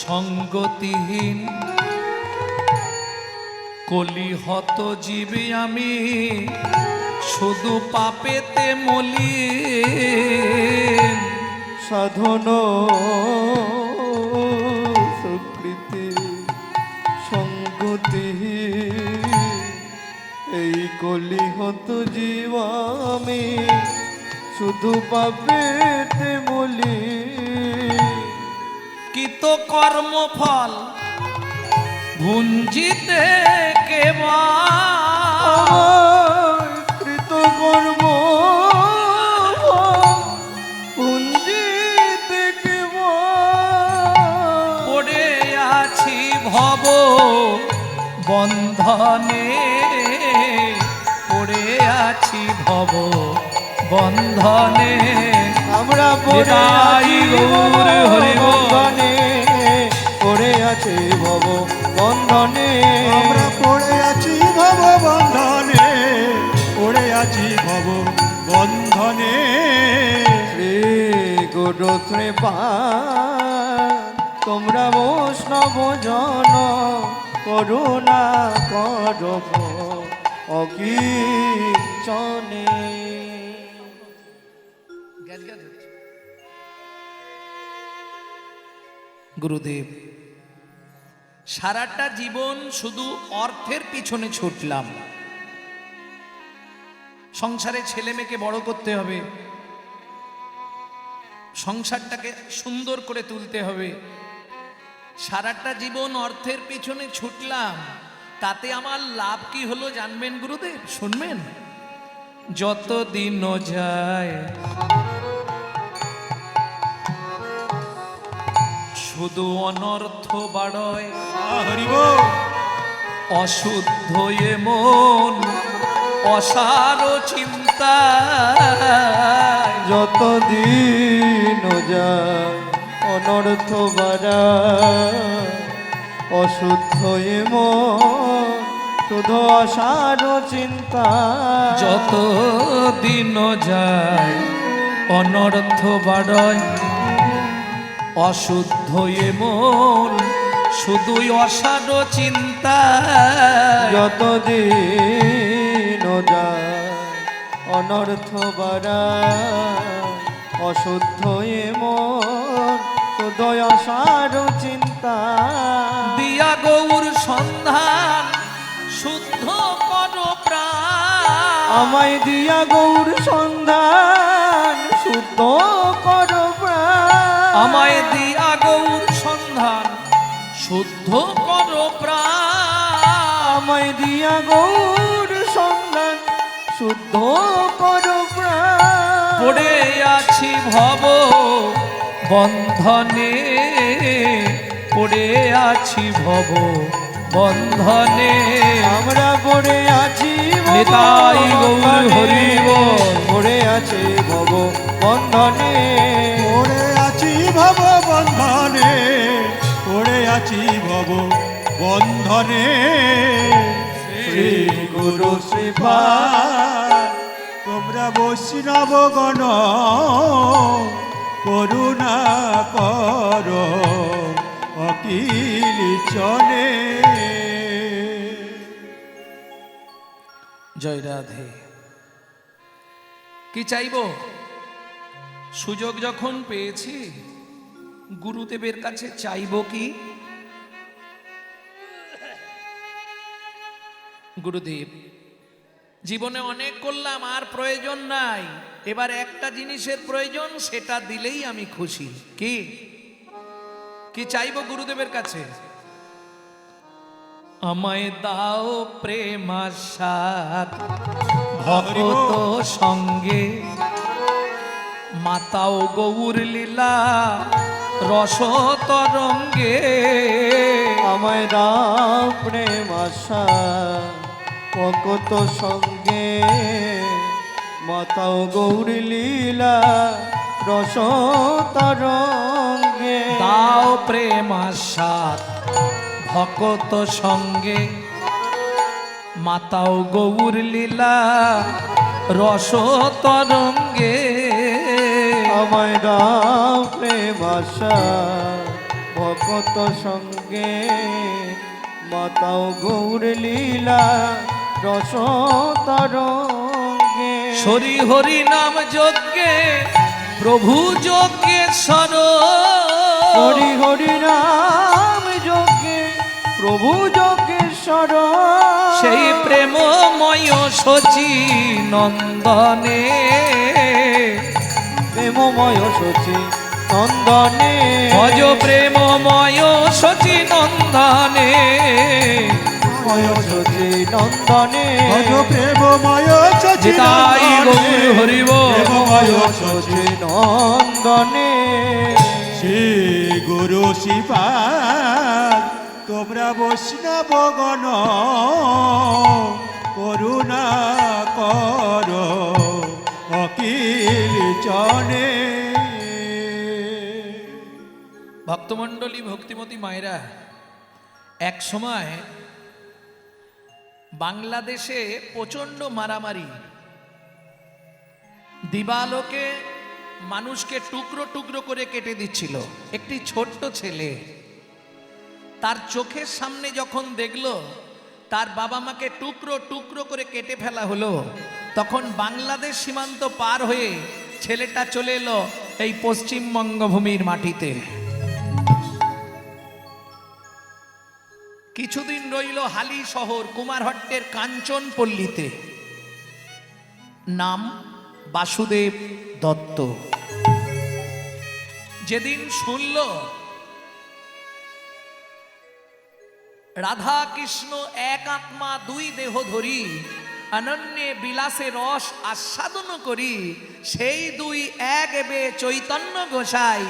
সঙ্গতিহীন কলিহত জীবে আমি, শুধু পাপেতে মলিন। সাধন সুকৃতি সঙ্গতিহীন, এই কলিহত জীব আমি, শুধু পাপেতে মলিন। কিত কর্মফল ভুঞ্জিতে কেবল, কৃত কর্ম পুঞ্জিতে কেবল, পড়ে আছি ভব বন্ধনে, পড়ে আছি ভব বন্ধনে। আমরা নিতাই গৌর হরি বন্ধনে, পড়ে আছে ভব বন্ধনে। আমরা পড়ে আছি ভব বন্ধনে, পড়ে আছি ভব চনে শ্রী গুরু কৃপা তোমরা বৈষ্ণব জন করুণা করো অকিঞ্চনে। গুরুদেব, সারাটা জীবন শুধু অর্থের পিছনে ছুটলাম। সংসারে ছেলে মেয়েকে বড় করতে হবে, সংসারটাকে সুন্দর করে তুলতে হবে। সারাটা জীবন অর্থের পিছনে ছুটলাম, তাতে আমার লাভ কি হলো জানবেন গুরুদেব? শুনবেন। যত দিন যায় শুধু অনর্থ বাড়য়, হরিবোল অশুদ্ধ এ মন অসার চিন্তা। যত দিন যায় অনর্থ বাড়া অশুদ্ধ এ মন শুধু আশার চিন্তা। যত দিন যায় অনর্থ বাড়য়, অশুদ্ধ এ মন শুধুই অসার চিন্তা। যত দিন যায় অনর্থ বাড়া অশুদ্ধ এ মন শুধু আশার চিন্তা। দিয়া গৌর সন্ধান শুদ্ধ কর প্রাণ, আমায় দিয়া গৌর সন্ধান শুদ্ধ কর প্রাণ। আমায় দিয়া গৌর সন্ধান শুদ্ধ কর প্রাণ। আমায় দিয়া গৌর সন্ধান শুদ্ধ কর প্রাণ। পড়ে আছি ভব বন্ধনে, পড়ে আছি ভব বন্ধনে। আমরা পড়ে আছি ভব নিতাই গৌর হরি বল। পড়ে আছি ভব বন্ধনে। পড়ে আছি ভব বন্ধনে, পড়ে আছি ভব বন্ধনে। শ্রী গুরু শ্রীপা তোমরা বৈষ্ণবগণ করুণা কর অকিল চনে। জয় রাধে। কি চাইব? সুযোগ যখন পেয়েছি গুরুদেবের কাছে চাইব কি? গুরুদেব, জীবনে অনেক করলাম, আর প্রয়োজন নাই। এবার একটা জিনিসের প্রয়োজন, সেটা দিলেই আমি খুশি। কি কি চাইব গুরুদেবের কাছে? আমায় দাও প্রেমাস্বাদ ভক্ত সঙ্গে, মাতাও গৌর লীলা রস তরঙ্গে। আমায় দাও প্রেম আশা ভকত সঙ্গে, মাতাও গৌর লীলা রস তরঙ্গে। দাও প্রেমাস্বাদ ভকত সঙ্গে, মাতাও গৌর লীলা রস তরঙ্গে। আমায় দাও প্রেম আশা ভকত সঙ্গে, মাতাও গৌর লীলা রস তরঙ্গে। হরি হরি নাম যজ্ঞে প্রভু যজ্ঞেশ্বর, হরি হরি নাম যজ্ঞে প্রভু যজ্ঞেশ্বর। সেই প্রেমময় শচী নন্দনে, প্রেমময় শচী নন্দনে। ভজ প্রেমময় শচী নন্দনে, ময় শচী নন্দনে। ভজ প্রেমময় শচী নিতাই গৌর হরি বল। প্রেমময় শচী শচী নন্দনে। শ্রী গুরু শিবা তোমরা বৈষ্ণবগণ করুণা কর অকিল চনে। ভক্তমণ্ডলী, ভক্তিমতী মায়েরা, এক সময় বাংলাদেশে প্রচন্ড মারামারি, দিবালোকে মানুষকে টুকরো টুকরো করে কেটে দিচ্ছিল। একটি ছোট্ট ছেলে তার চোখের সামনে যখন দেখলো তার বাবা মাকে টুকরো টুকরো করে কেটে ফেলা হলো, তখন বাংলাদেশ সীমান্ত পার হয়ে ছেলেটা চলে এলো এই পশ্চিমবঙ্গভূমির মাটিতে। কিছুদিন রইল হালি শহর কুমারহট্টের কাঞ্চনপল্লীতে। নাম বাসুদেব দত্ত। যেদিন শুনল রাধা কৃষ্ণ এক আত্মা দুই দেহ ধরি অনন্যে বিলাসে রস আস্বাদন করি, সেই দুই এক এবে চৈতন্য গোসাই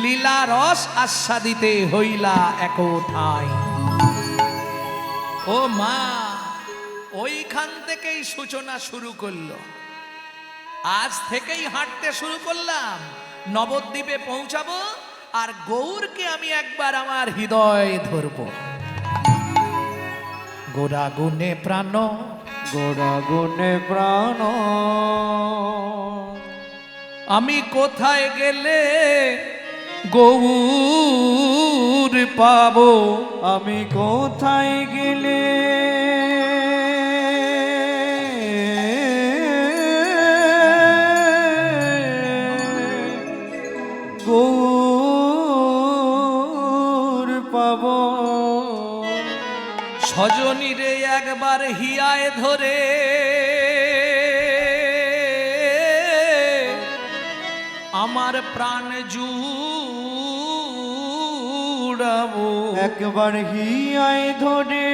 লীলা রস আস্বাদিতে হইলা একঠাই। ও মা, ওইখান থেকেই সূচনা শুরু করলো। আজ থেকেই হাঁটতে শুরু করলাম, নবদ্বীপে পৌঁছাবো আর গৌরকে আমি একবার আমার হৃদয়ে ধরবো। গোরা গুণে প্রাণ, গোড়া গুণে প্রাণ, আমি কোথায় গেলে গৌর পাবো, আমি কোথায় গেলে গৌর পাব। সজনীরে একবার হিয়ায় ধরে আমার প্রাণ জুড়াবো, একবার হিয়ায় ধরে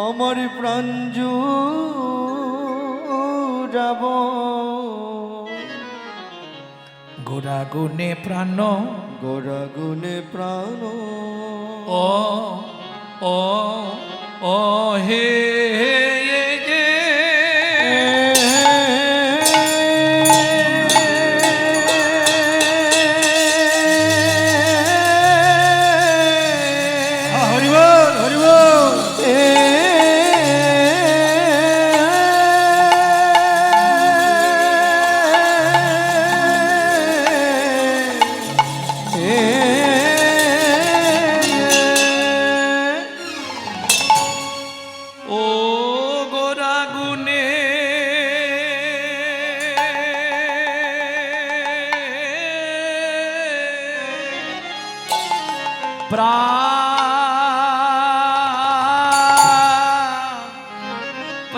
আমার প্রাণ জুড়াব। গোরা গুণে প্রাণ, গোড়া গুণে প্রাণ, ও ও ও হে হে হরিবল হরিবল। ও গোরা গুণে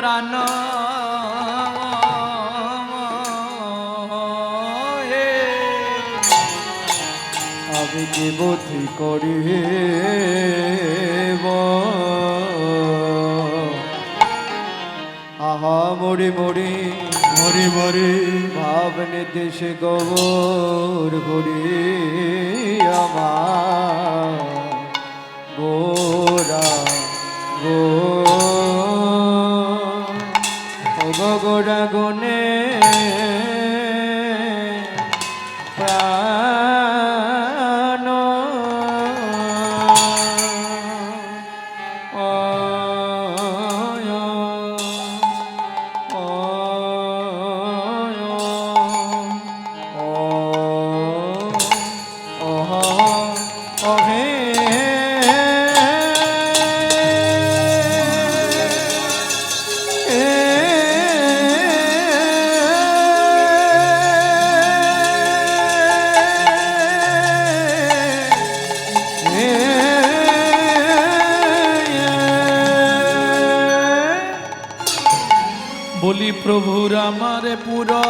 প্রাণ হে। আমি কি বুদ্ধি করি আহা মরি মরি মরি মরি ভাবনে দেশে গৌর করি আমার গোরা গোরা গুনে প্রাণ বলি প্রভুর আমার পুরবলীলা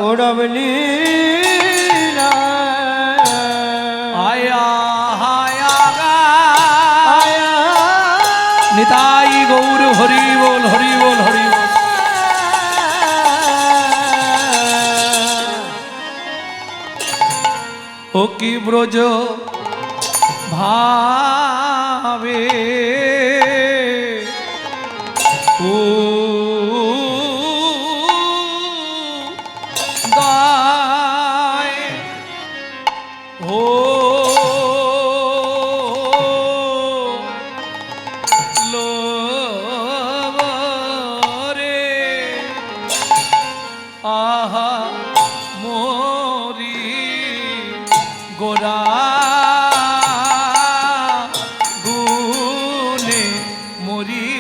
ওড়বলি আয়া হায়া নিতাই গৌর হরি বল হরি বল হরি বল। ও কি ব্রজ ভাবে ও দায় ও মরি গোরা গুনে মরি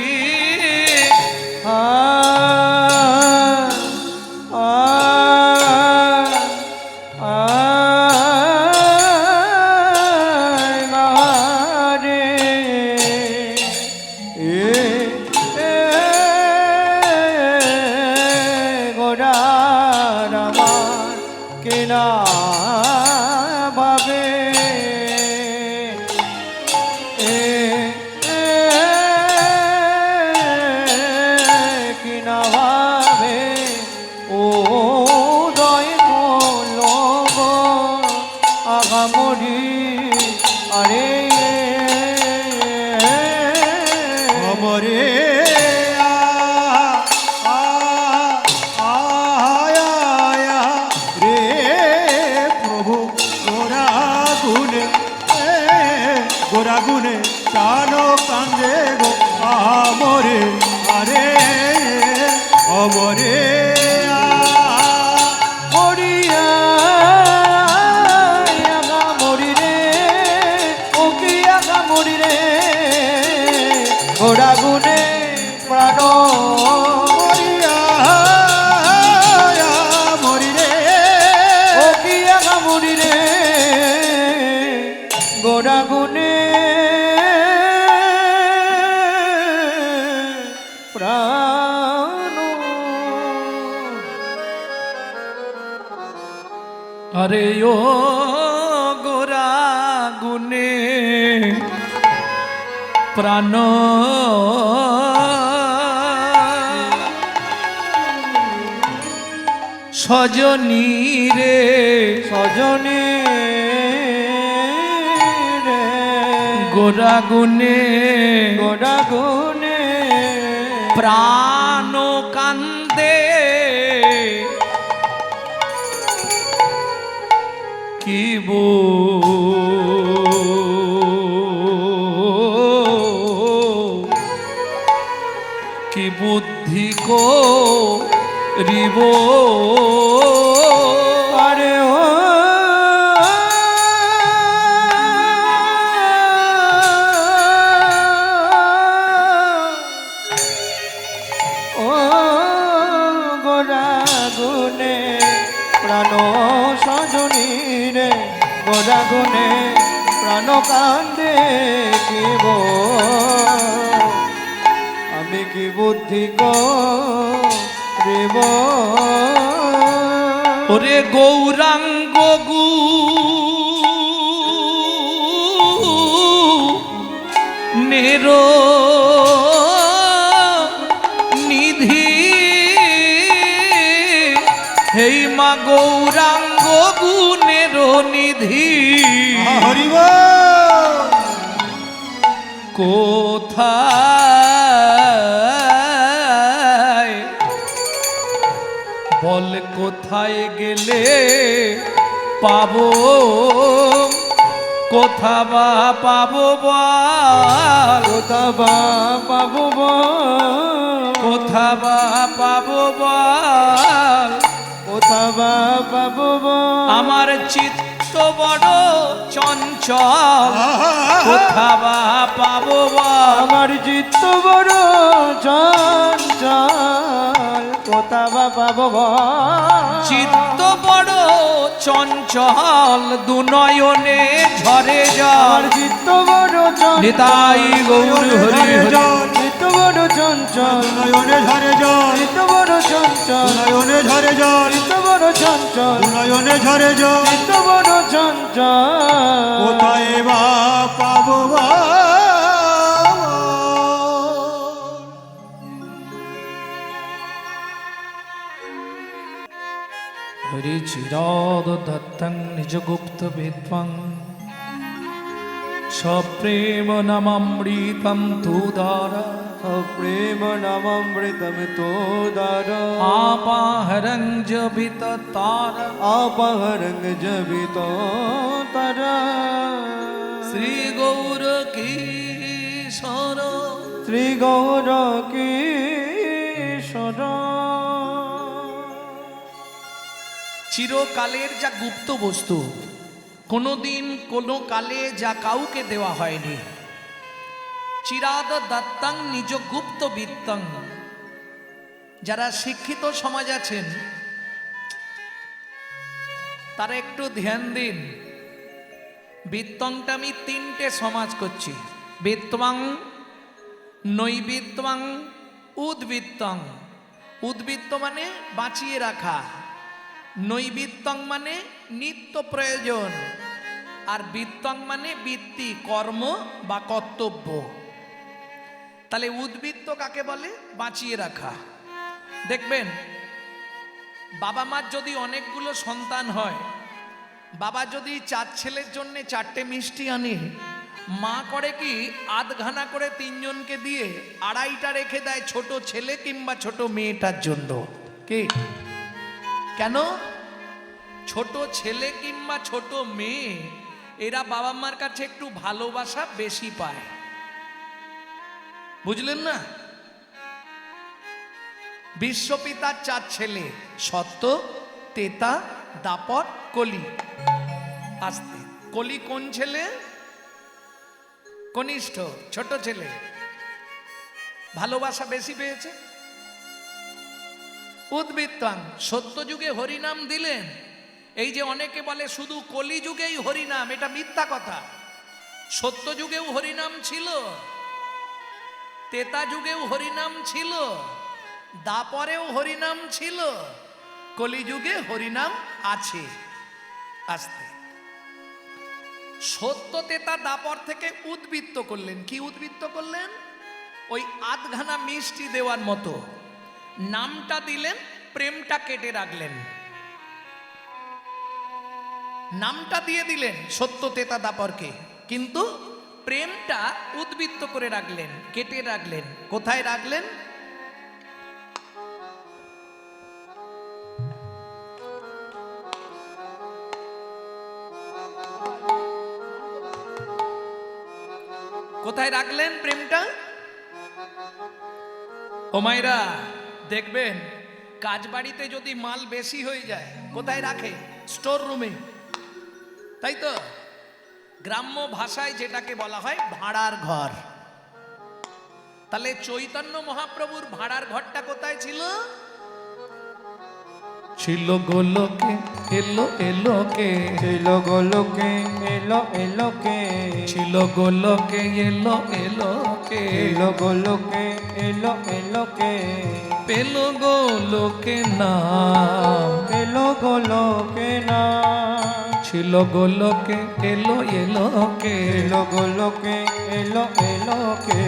গোরা গুনে টানো কান্দে গো আমরে আরে অমরে মরিয়া আগা মরি রে ও কি আগা মরি রে গোড়া গুনে প্রাণ মরিয়া মরি রে ও কি আগা মরি রে গোড়া গুনে প্রাণ আরে ও গোরা গুনে প্রাণ সজনী রে সজনী রে গোরা গুনে গোড়া গুনে প্রাণ কান্দে কি কি বুদ্ধি কো রিব আরে ও ও গোড়া গুনে প্রাণ সজনী রে গোড়া গুনে প্রাণ কান্দে কিব আমি কি বুদ্ধি করিব ওরে গৌরাঙ্গ গু নেরো নিধি হেই মা গৌরাঙ্গ গুণের নিধি হরিব কোথায় বল কোথায় গেলে পাবো কোথা বা পাবো বল কোথা বা পাবো কোথা বা পাবো বল কোথা বা পাবো আমার চিত্ত বড় চঞ্চল কোথা বা পাবো বল আমার চিত্ত বড় চঞ্চল কোথা বা পাবো চিত্ত বড় চঞ্চল দুনয়নে ঝরে আমার জল চিত্ত বড় চঞ্চল নিতাই গৌর হরি হরি চিত্ত বড় চঞ্চল নয়নে ঝরে জল চিত্ত বড় চঞ্চল নয়নে ঝরে জল চিত্ত বড় চঞ্চল নয়নে ঝরে জল চিত্ত বড় চঞ্চল কোথায় বা পাবো বা হরি চিরাদ দত্তং নিজ গুপ্ত বিদ্বং সপ্রেম নামামৃতম তুদারা প্রেম নামামৃতম তোদার আপাহরং জবিত তারা আপহরঙ্গ জবিত তর শ্রী গৌর কিশোর শ্রী গৌর কিশোর চিরকালের যা গুপ্ত বস্তু, কোনোদিন কোনো কালে যা কাউকে দেওয়া হয়নি। চিরাদ দত্তং নিজ গুপ্ত বিত্তং। যারা শিক্ষিত সমাজ আছেন তারা একটু ধ্যান দিন। বিত্তংটা আমি তিনটে সমাজ করছি, বিত্তং, নৈবিত্তং, উদ্বৃত্তং। উদ্বৃত্ত মানে বাঁচিয়ে রাখা, নৈবিত্তং মানে নিত্য প্রয়োজন, আর বিত্তং মানে বৃত্তি, কর্ম বা কর্তব্য। তাহলে উদ্বৃত্ত কাকে বলে? বাঁচিয়ে রাখা। দেখবেন বাবা মার যদি অনেকগুলো সন্তান হয়, বাবা যদি 4 ছেলের জন্য 4টে মিষ্টি আনে, মা করে কি আধখানা করে 3 জনকে দিয়ে 2.5টা রেখে দেয় ছোট ছেলে কিংবা ছোট মেয়েটার জন্য। কি কেন? ছোট ছেলে কিংবা ছোট মেয়ে এরা বাবা মার কাছে একটু ভালোবাসা বেশি পায়, বুঝলেন না? বিশ্বপিতার 4 ছেলে, সত্য, তেতা, দাপর, কলি। আস্তে, কলি কোন ছেলে? কনিষ্ঠ, ছোট ছেলে। ভালোবাসা বেশি পেয়েছে। উদ্বৃত্তাং, সত্য যুগে হরিনাম দিলেন। এই যে অনেকে বলে শুধু কলি যুগেই হরিনাম, এটা মিথ্যা কথা। সত্য যুগেও হরিনাম ছিল, তেতা যুগেও হরিনাম ছিল, দাপরেও হরিনাম ছিল, কলিযুগে হরিনাম আছে। আস্তে, সত্য তেতা দাপর থেকে উদ্বৃত্ত করলেন। কি উদ্বৃত্ত করলেন? ওই আধখানা মিষ্টি দেওয়ার মতো নামটা দিলেন, প্রেমটা কেটে রাখলেন। নামটা দিয়ে দিলেন সত্য তেতা দাপরকে, কিন্তু প্রেমটা উদ্বৃত্ত করে রাখলেন, কেটে রাখলেন। কোথায় রাখলেন? কোথায় রাখলেন প্রেমটা? ও মায়েরা দেখবেন কাজ বাড়িতে যদি মাল বেশি হয়ে যায় কোথায় রাখে? স্টোর রুমে, তাই তো? গ্রাম্য ভাষায় যেটাকে বলা হয় ভাড়ার ঘর। তাহলে চৈতন্য মহাপ্রভুর ভাড়ার ঘরটা কোথায় ছিল? ছিল গোলকে এলো এলোকে, ছিল গোলকে এলো এলোকে, ছিল গোলকে এলো এলোকে, ছিল গোলকে এলো এলোকে, পেল গোলকে নাম, পেল গোলকে না, ছিল গোলকে এলো এলোকে, ছিল গোলকে এলো এলোকে,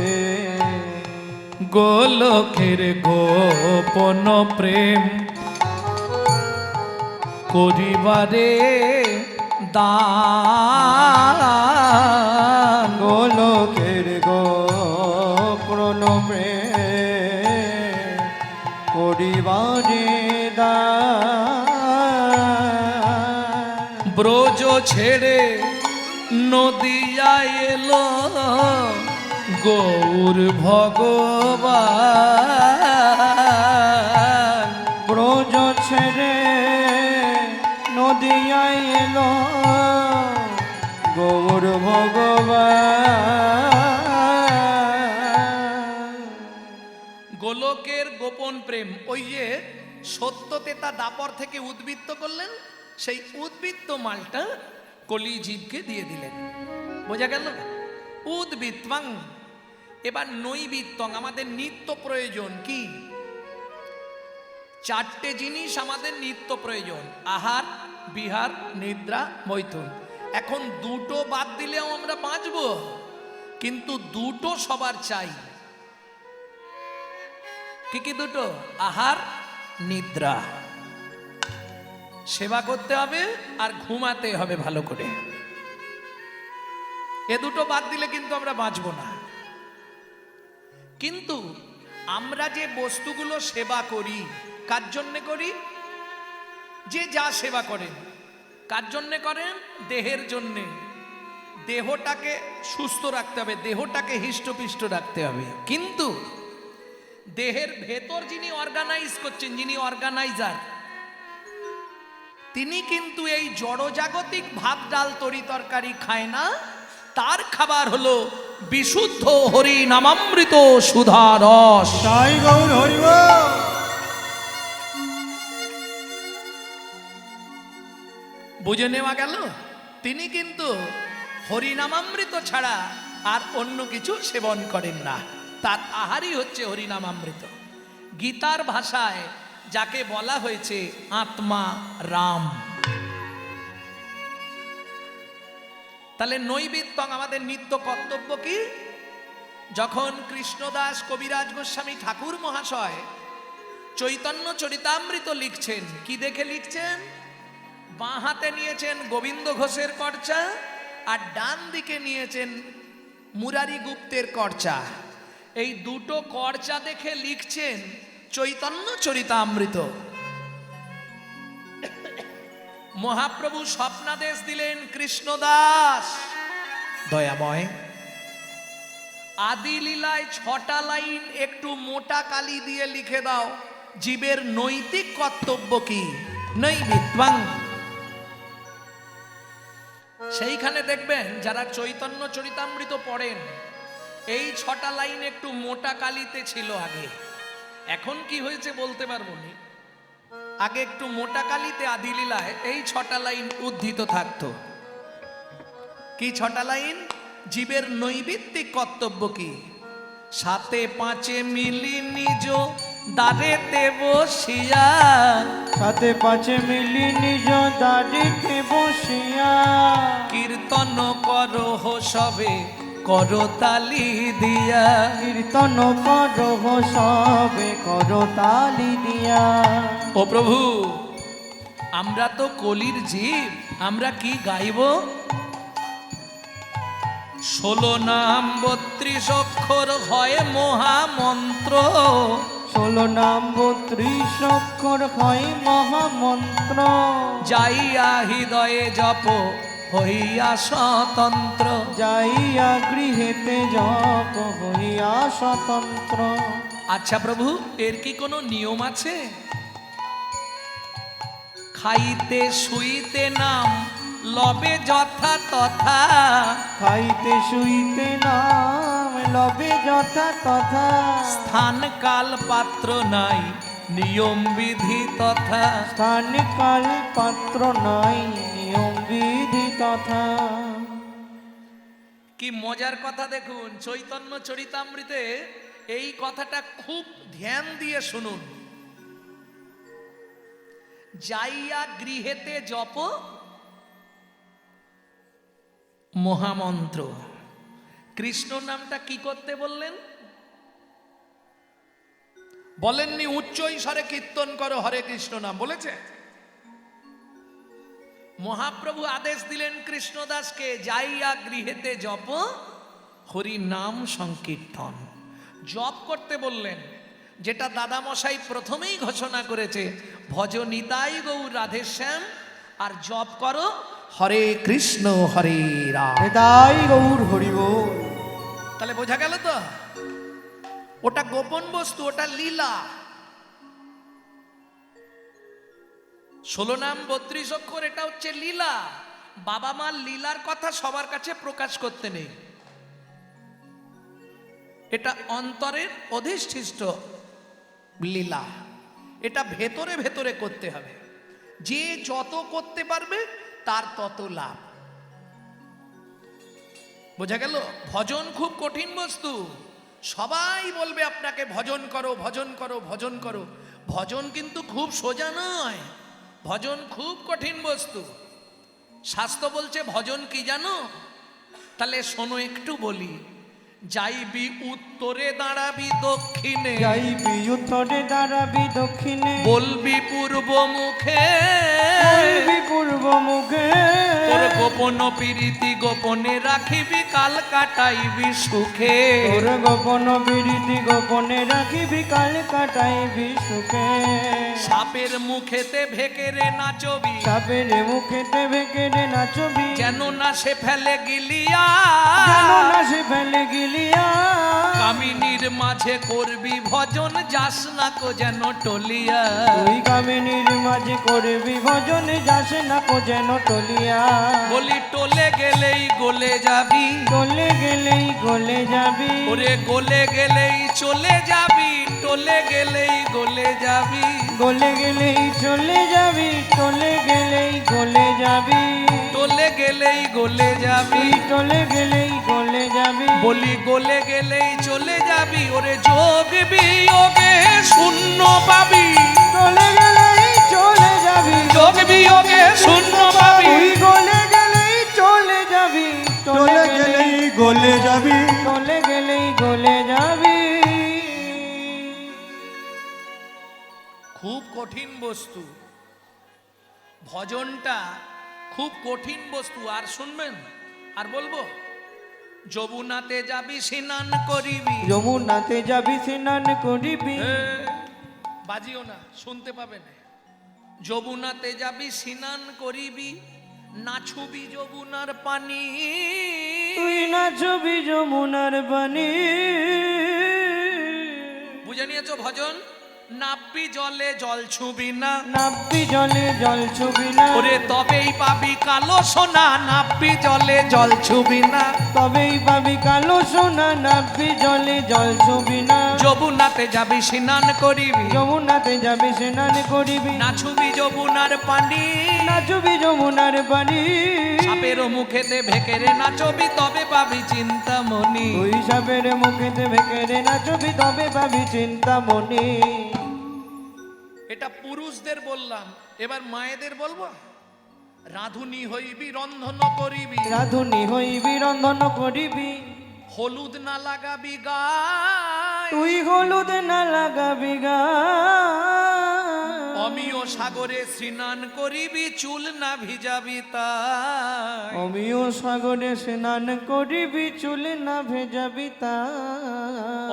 গোলকের গোপন প্রেম করিবারে দান। গোলকের গোপন প্রেম করিবারে দান। ব্রজ ছেড়ে নদিয়া এলো গৌর ভগবান। ব্রজ ছেড়ে নদিয়ায় এলো গৌর ভগবান। গোলকের গোপন প্রেম, ওই যে সত্য তেতা দাপর থেকে উদ্বৃত্ত করলেন, সেই উদ্বৃত্ত মালটা কলি জীবকে দিয়ে দিলেন। বোঝা গেল? উদ্বৃত্তং। এবার নৈবিত্তং, আমাদের নিত্য প্রয়োজন কি? 4টে জিনিস আমাদের নিত্য প্রয়োজন, আহার, বিহার, নিদ্রা, মৈথুন। এখন 2টো বাদ দিলেও আমরা বাঁচব, কিন্তু 2টো সবার চাই। কি কি 2টো? আহার, নিদ্রা। সেবা করতে হবে আর ঘুমাতে হবে ভালো করে। এ 2টো বাদ দিলে কিন্তু আমরা বাঁচব না। কিন্তু আমরা যে বস্তুগুলো সেবা করি, কার জন্যে করি? যে যা সেবা করেন কার জন্যে করেন? দেহের জন্যে। দেহটাকে সুস্থ রাখতে হবে, দেহটাকে হৃষ্টপুষ্ট রাখতে হবে। কিন্তু দেহের ভেতর যিনি অর্গানাইজ করছেন, যিনি অর্গানাইজার, তিনি কিন্তু এই জড়জাগতিক ভাত ডাল তরি তরকারি খায় না, তার খাবার হলো বিশুদ্ধ হরি নামামৃত সুধা রস। তাই গৌর হরি বল। বুঝে নেওয়া গেল, তিনি কিন্তু হরিনামামৃত ছাড়া আর অন্য কিছু সেবন করেন না, তার আহারই হচ্ছে হরিনামামৃত। গীতার ভাষায় যাকে বলা হয়েছে আত্মা রাম। তাহলে নৈবেদ্যং আমাদের নিত্য কর্তব্য কি? যখন কৃষ্ণদাস কবিরাজ গোস্বামী ঠাকুর মহাশয় চৈতন্য চরিতামৃত লিখছেন, কি দেখে লিখছেন? বাঁ হাতে নিয়েছেন গোবিন্দ ঘোষের কর্চা, আর ডান দিকে নিয়েছেন মুরারি গুপ্তের কর্চা। এই দুটো কর্চা দেখে লিখছেন চৈতন্য চরিতামৃত। মহাপ্রভু স্বপ্নাদেশ দিলেন, কৃষ্ণদাস দয়াময়, আদি লীলায় 6টা লাইন একটু মোটা কালি দিয়ে লিখে দাও, জীবের নৈতিক কর্তব্য কি? নৈবেদ্যং। সেইখানে দেখবেন যারা চৈতন্য চরিতামৃত পড়েন, এই 6টা লাইন একটু মোটা কালিতে ছিল আগে, এখন কি হয়েছে বলতে পারবো না। আগে একটু মোটা কালিতে আদি লীলায় এই 6টা লাইন উদ্ধৃত থাকতো। কি 6টা লাইন? জীবের নৈবিত্তিক কর্তব্য কি? 7 5 মিলি নিজ দ্বারেতে বসিয়া, 7 5 মিলি নিজ দাঁড়িতে বসিয়া, কীর্তন করহ সবে করতালি দিয়া। কীর্তন করহ সবে করতালি দিয়া। ও প্রভু, আমরা তো কলির জীব, আমরা কি গাইব? 16 নাম 32 অক্ষর হয় মহামন্ত্র, 16 নাম 32 অক্ষর হয় মহামন্ত্র, যাইয়া হৃদয়ে জপ হইয়া স্বতন্ত্র। যাইয়া গৃহেতে জপ হইয়া স্বতন্ত্র। আচ্ছা প্রভু, এর কি কোনো নিয়ম আছে? খাইতে শুইতে নাম লবে যথা তথা, খাইতে শুইতে নাম লবে যথা তথা, স্থান কাল পাত্র নাই নিয়ম বিধি তথা। স্থান কাল পাত্র নাই নিয়ম বিধি তথা। কি মজার কথা দেখুন, চৈতন্য চরিতামৃতে এই কথাটা খুব ধ্যান দিয়ে শুনুন। যাইয়া গৃহেতে জপ মহামন্ত্র। কৃষ্ণ নামটা কি করতে বললেন? বলেননি উচ্চ স্বরে কীর্তন করো হরে কৃষ্ণ নাম, বলেছে? মহাপ্রভু আদেশ দিলেন কৃষ্ণদাসকে, যাইয়া গৃহেতে জপ হরি নাম সংকীর্তন। জপ করতে বললেন, যেটা দাদামশাই প্রথমেই ঘোষণা করেছে, ভজ নিতাই গৌর রাধেশ্যাম, আর জপ করো হরে কৃষ্ণ হরে রাম। তাই গৌর হরি বল। তাহলে বোঝা গেল তো, ওটা গোপন বস্তু, ওটা লীলা। 16 নাম 32 অক্ষর, এটা হচ্ছে লীলা। বাবা মার লীলার কথা সবার কাছে প্রকাশ করতে নেই, এটা অন্তরের অধিষ্ঠিষ্ট লীলা, এটা ভেতরে ভেতরে করতে হবে। যে যত করতে পারবে তার তত লাভ। বোঝা গেল? ভজন খুব কঠিন বস্তু। সবাই বলবে আপনাকে ভজন করো ভজন করো ভজন করো, ভজন কিন্তু খুব সোজা নয়, ভজন খুব কঠিন বস্তু। শাস্ত্র বলছে ভজন কি জানো? তাহলে শোনো একটু বলি। যাইবি উত্তরে দাঁড়াবি দক্ষিণে, যাইবি উত্তরে দাঁড়াবি দক্ষিণে, বলবি পূর্ব মুখে, বলবি পূর্ব মুখে, তোর গোপন প্রীতি গোপনে রাখিবি, কাল কাটাইবি সুখে। তোর গোপন বিরতি গোপনে রাখিবি, কাল কাটাইবি সুখে। সাপের মুখেতে ভেকেরে নাচবি, সাপের মুখেতে ভেকেরে নাচবি, যেন না সে ফেলে গিলিয়া, যেন না সে ফেলে গিলিয়া। কামিনীর মাঝে করবি ভজন, যাস না কো যেন টলিয়া। তুই কামিনীর মাঝে করবি ভজন, যাস না কো যেন টলিয়া বলি টলে গেলেই গলে যাবি, চলে গেলেই গলে যাবি ওরে গলে গেলেই চলে যাবি, টলে গেলেই গলে যাবি, গলে গেলেই চলে যাবি চলে গেলেই গলে যাবি টলে গেলেই গলে যাবি, তুই চলে গেলেই গলে যাবি বলি গলে গেলেই চলে যাবি, ওরে যোগ বিয়োগে শূন্য পাবি, চলে গেলেই চলে যাবি যোগ বিয়োগে শূন্য পাবি, তুই গলে গেলেই চলে যাবি চলে গেলেই গলে যাবি চলে গেলেই গলে যাবি খুব কঠিন বস্তু ভজনটা, খুব কঠিন বস্তু। আর শুনবেন, আর বলবো, যমুনাতে যাবি স্নান করিবি, যমুনাতে যাবি স্নান করিবি এ, বাজিও না, শুনতে পাবেন। যমুনাতে যাবি স্নান করিবি, নাছুবি যমুনার পানি, তুই নাচবি যমুনার বাণী বুঝে নিয়েছো ভজন? নাববি জলে জল ছুবি না, নাববি জলে জল ছুবি না ওরে তবেই পাবি কালো সোনা, নাববি জলে জল ছুবি না, তবেই পাবি কালো সোনা নাববি জলে জল ছুবি না যমুনাতে যাবি স্নান করিবি, যমুনাতে যাবি স্নান করিবি নাছুবি যমুনার পানি, নাচবি যমুনার বাণী সাপের মুখেতে ভেকেরে নাচবি, তবে পাবি চিন্তামণি। ওই সাপের মুখেতে ভেকেরে নাচবি তবে পাবি চিন্তামণি এটা পুরুষদের বললাম, এবার মায়েদের বলবো। রাধুনি হইবি রন্ধন করিবি, রাধুনি হইবি রন্ধন করিবি হলুদ না লাগাবি গায়, তুই হলুদ না লাগাবি গায় অমিয় সাগরে স্নান করিবি, চুল না ভিজাবি তাই, অমিও সাগরে স্নান করিবি চুল না ভেজাবি তা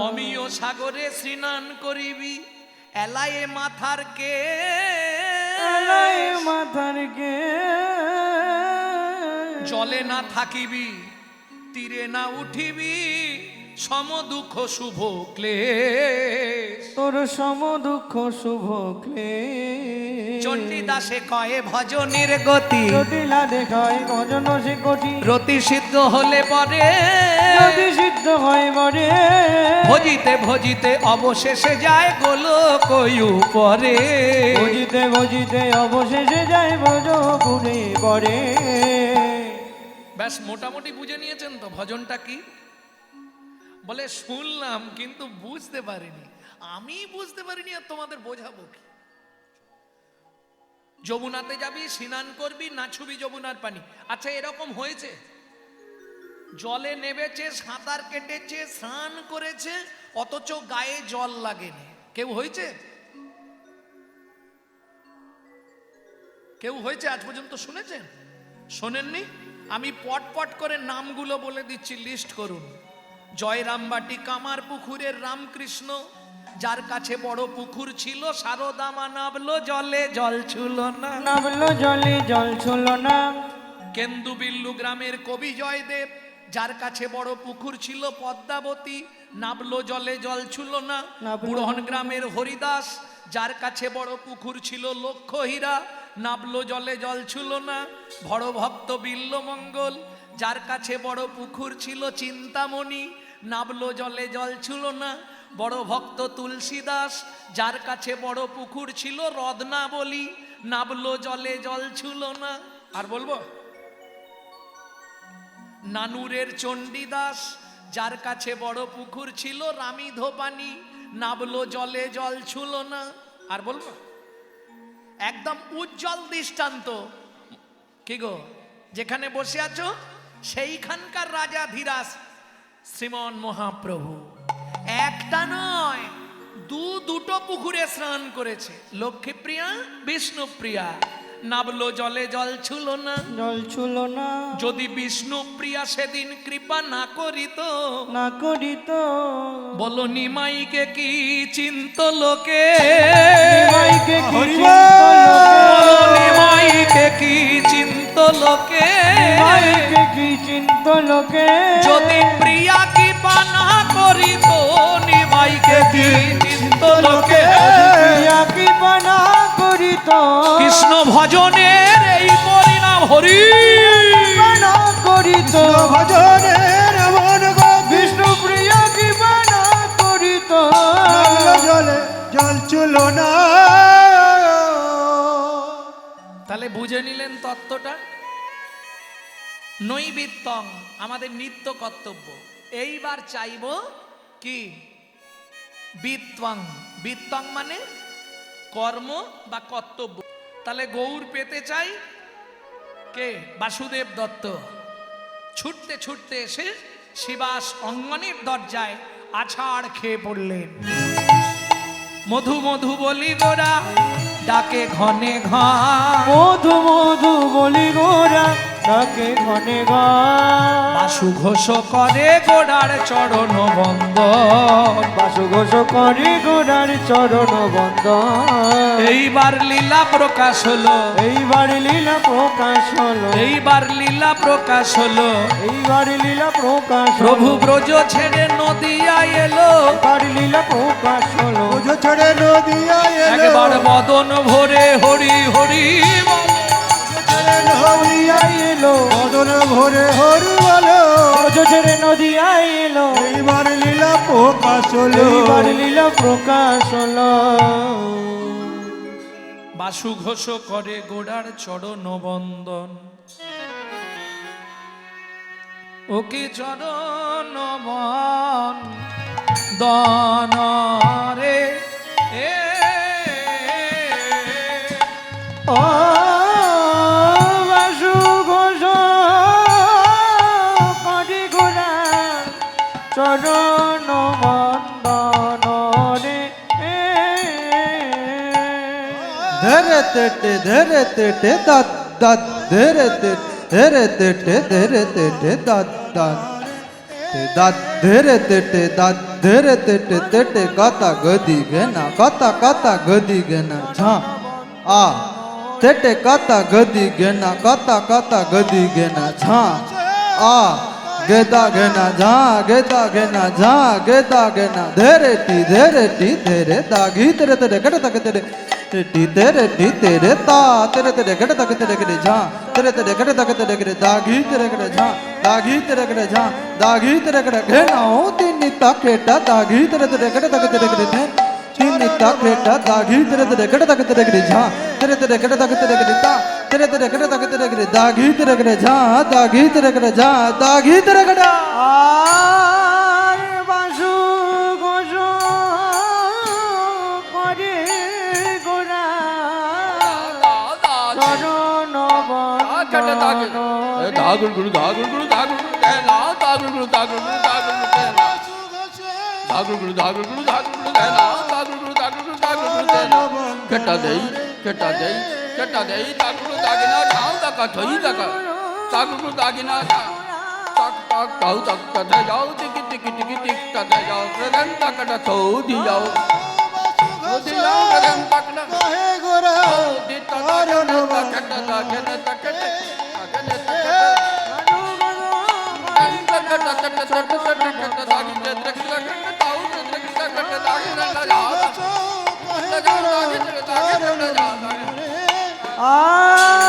অমিয় সাগরে স্নান করিবি, এলায়ে মাথার কে এলায় মাথার কে জলে না থাকিবি, তীরে না উঠিবি, সম দুঃখ শুভ ক্লেশ, তোর সম দুঃখ শুভ ক্লেশ চণ্ডীদাসে কয়ে ভজনের গতি, জটিলা দেখায় ভজন সে কোটি রতি সিদ্ধ হলে পরে, যদি সিদ্ধ হয় বরে ভজিতে ভজিতে অবশেষে যায় গোলক পরে, ভজিতে ভজিতে অবশেষে যায় ব্রজপুরে পরে ব্যাস মোটামুটি বুঝে নিয়েছেন তো ভজনটা কি? বলে শুনলাম কিন্তু বুঝতে পারিনি, আমি বুঝতে পারিনি, আর তোমাদের বোঝাবো কি? যমুনাতে যাবি স্নান করবি, নাছুবি যমুনার পানি। আচ্ছা, এরকম হয়েছে জলে নেমেছে, সাঁতার কেটেছে, স্নান করেছে, অথচ গায়ে জল লাগেনি? কেউ হয়েছে? কেউ হয়েছে আজ পর্যন্ত শুনেছেন? শোনেননি? আমি পট পট করে নামগুলো বলে দিচ্ছি, লিস্ট করুন। জয়রামবাটি কামার পুকুরের রামকৃষ্ণ, যার কাছে বড় পুকুর ছিল, সারদামা নাবলো জলে জল ছুল না, নামলো জলে জল ছিল না কেন্দুবিল্লু গ্রামের কবি জয়দেব, যার কাছে বড় পুকুর ছিল পদ্মাবতী, নাবলো জলে জল ছুল না। নাবলো। বুড়হন গ্রামের হরিদাস, যার কাছে বড় পুকুর ছিল লক্ষ্য হীরা, নাবলো জলে জল ছুল না। বড় ভক্ত বিল্লমঙ্গল, যার কাছে বড় পুকুর ছিল চিন্তামণি, নাবলো জলে জল ছুল না। বড় ভক্ত তুলসীদাস, যার কাছে বড় পুকুর ছিল রত্নাবলী, নাবলো জলে জল ছুল না। আর বলবো, নানুরের চণ্ডীদাস, যার কাছে বড় পুকুর ছিল রামিধোপানি, নাবলো জলে জল ছুল না। আর বলবো, একদম উজ্জ্বল দৃষ্টান্ত কি গো, যেখানে বসে আছো সেইখানকার রাজা ধীরাজ শ্রীমন মহাপ্রভু একটা নয় দুটো পুকুরে স্নান করেছে, লক্ষ্মীপ্রিয়া বিষ্ণুপ্রিয়া, নাবলো জলে জল ছুল না। জল ছিল না যদি বিষ্ণুপ্রিয়া সেদিন কৃপা না করিত, না করিত বলো নিমাইকে কি চিন্ত লোকে, নিমাইকে কি হরিবল! বলো নিমাইকে কি চিন্ত লোকে, নিমাইকে কি চিন্ত লোকে যদি প্রিয়া কৃপা না করিত, নিমাইকে কি চিন্ত লোকে। প্রিয়া কি বানা করিত কৃষ্ণ ভজনের এই হরি না করিত ভজনের মন গো বিষ্ণু প্রিয় কৃপা না করিত জলে জল চুলো না। তাহলে বুঝে নিলেন তত্ত্বটা। নৈবিত্তং আমাদের নিত্য কর্তব্য। এইবার চাইব কি বিত্তং। বিত্তং মানে কর্ম বা কর্তব্য। তাহলে গৌর পেতে চাই কে? বাসুদেব দত্ত। ছুটতে ছুটতে এসে শিবাস অঙ্গনের দরজায় আছাড় খেয়ে পড়লেন। মধু মধু বলি গোরা ডাকে ঘনে ঘন, মধু মধু বলি গোরা ডাকে ঘনে ঘন, বাসু ঘোষ করে গোড়ার চরণ বন্দন। বাসু ঘোষ করে গোরার চরণ বন্দন। এইবার লীলা প্রকাশ হলো, এইবার লীলা প্রকাশ হলো, এইবার লীলা প্রকাশ হলো। এইবার লীলা প্রকাশ হলো। প্রভু ব্রজ ছেড়ে নদিয়া এলো, এইবার লীলা প্রকাশ হলো। বুঝো ছেড়ে নদিয়া এলো একবার বদন ভরে হরি হরি বলে। ছেড়ে নদিয়া এলো বদন ভরে হরি বলো। ব্রজ ছেড়ে নদিয়া এলো, এইবার লীলা প্রকাশ হলো। এইবার লীলা প্রকাশ হলো। বাসু ঘোষ করে গোড়ার চরণ বন্দন। ওকে চরণ বন্দন রে এ ও বাসু ঘোষ করি গোরা চরণ বন্দন রে। ধরে তেটে ধরে তেটে দাদ দাদ ধরে তেটে ধরে তেটে দাদ দাদ দাদ ধরে তেটে দাদ ধরে তেটে তেটে কাতা গদি গেনা কাতা কাতা গদি গেনা ঝা আ তেটে কাতা গদি গেনা কাতা কাতা গদি গেনা ঝা আ গেদা গেনা ঝা গেদা গেনা ঝা গেদা গেনা ধরে টি ধরে দাগি তেরে তেরে গড় তক তেরে टी तेरे ता तेरे तेरे गड़ तक तेरे गड़े झा तेरे तेरे गड़ तक तेरे गड़े दागी तेरे गड़े झा दागी तेरे गड़े झा दागी तेरे गड़े घेनाओ तीन ता केटा दागी तेरे तेरे गड़ तक तेरे गड़े थे तीन ता केटा दागी तेरे तेरे गड़ तक तेरे गड़े झा तेरे तेरे गड़ तक तेरे गड़े ता तेरे तेरे गड़ तक तेरे गड़े दागी तेरे गड़े झा दागी तेरे गड़े झा दागी तेरे गड़ा আর বাসু ঘোষ করে গোরা চরণ বন্দন দাগুল গুরু দাগুল গুরু দাগুল গুরু দেনা দাগুল গুরু দাগুল গুরু দাগুল গুরু দেনা দাগুল গুরু দাগুল গুরু দাগুল গুরু দেনা দাগুল গুরু দাগুল গুরু দাগুল গুরু দেনা কেটা দেই কেটা দেই কেটা দেই দাগুল গুরু দাগিনা ধাও দাকা ধই দাকা দাগুল গুরু দাগিনা তাক তাক তাও তাক তাতে যাও টিকি টিকি টিকি টিক তাতে যাও প্রধান তাকটা থৌ দি যাও দি যাও প্রধান তাকটা হে গোরা দি তাকটা কেটা দাগিনা তাকটা আর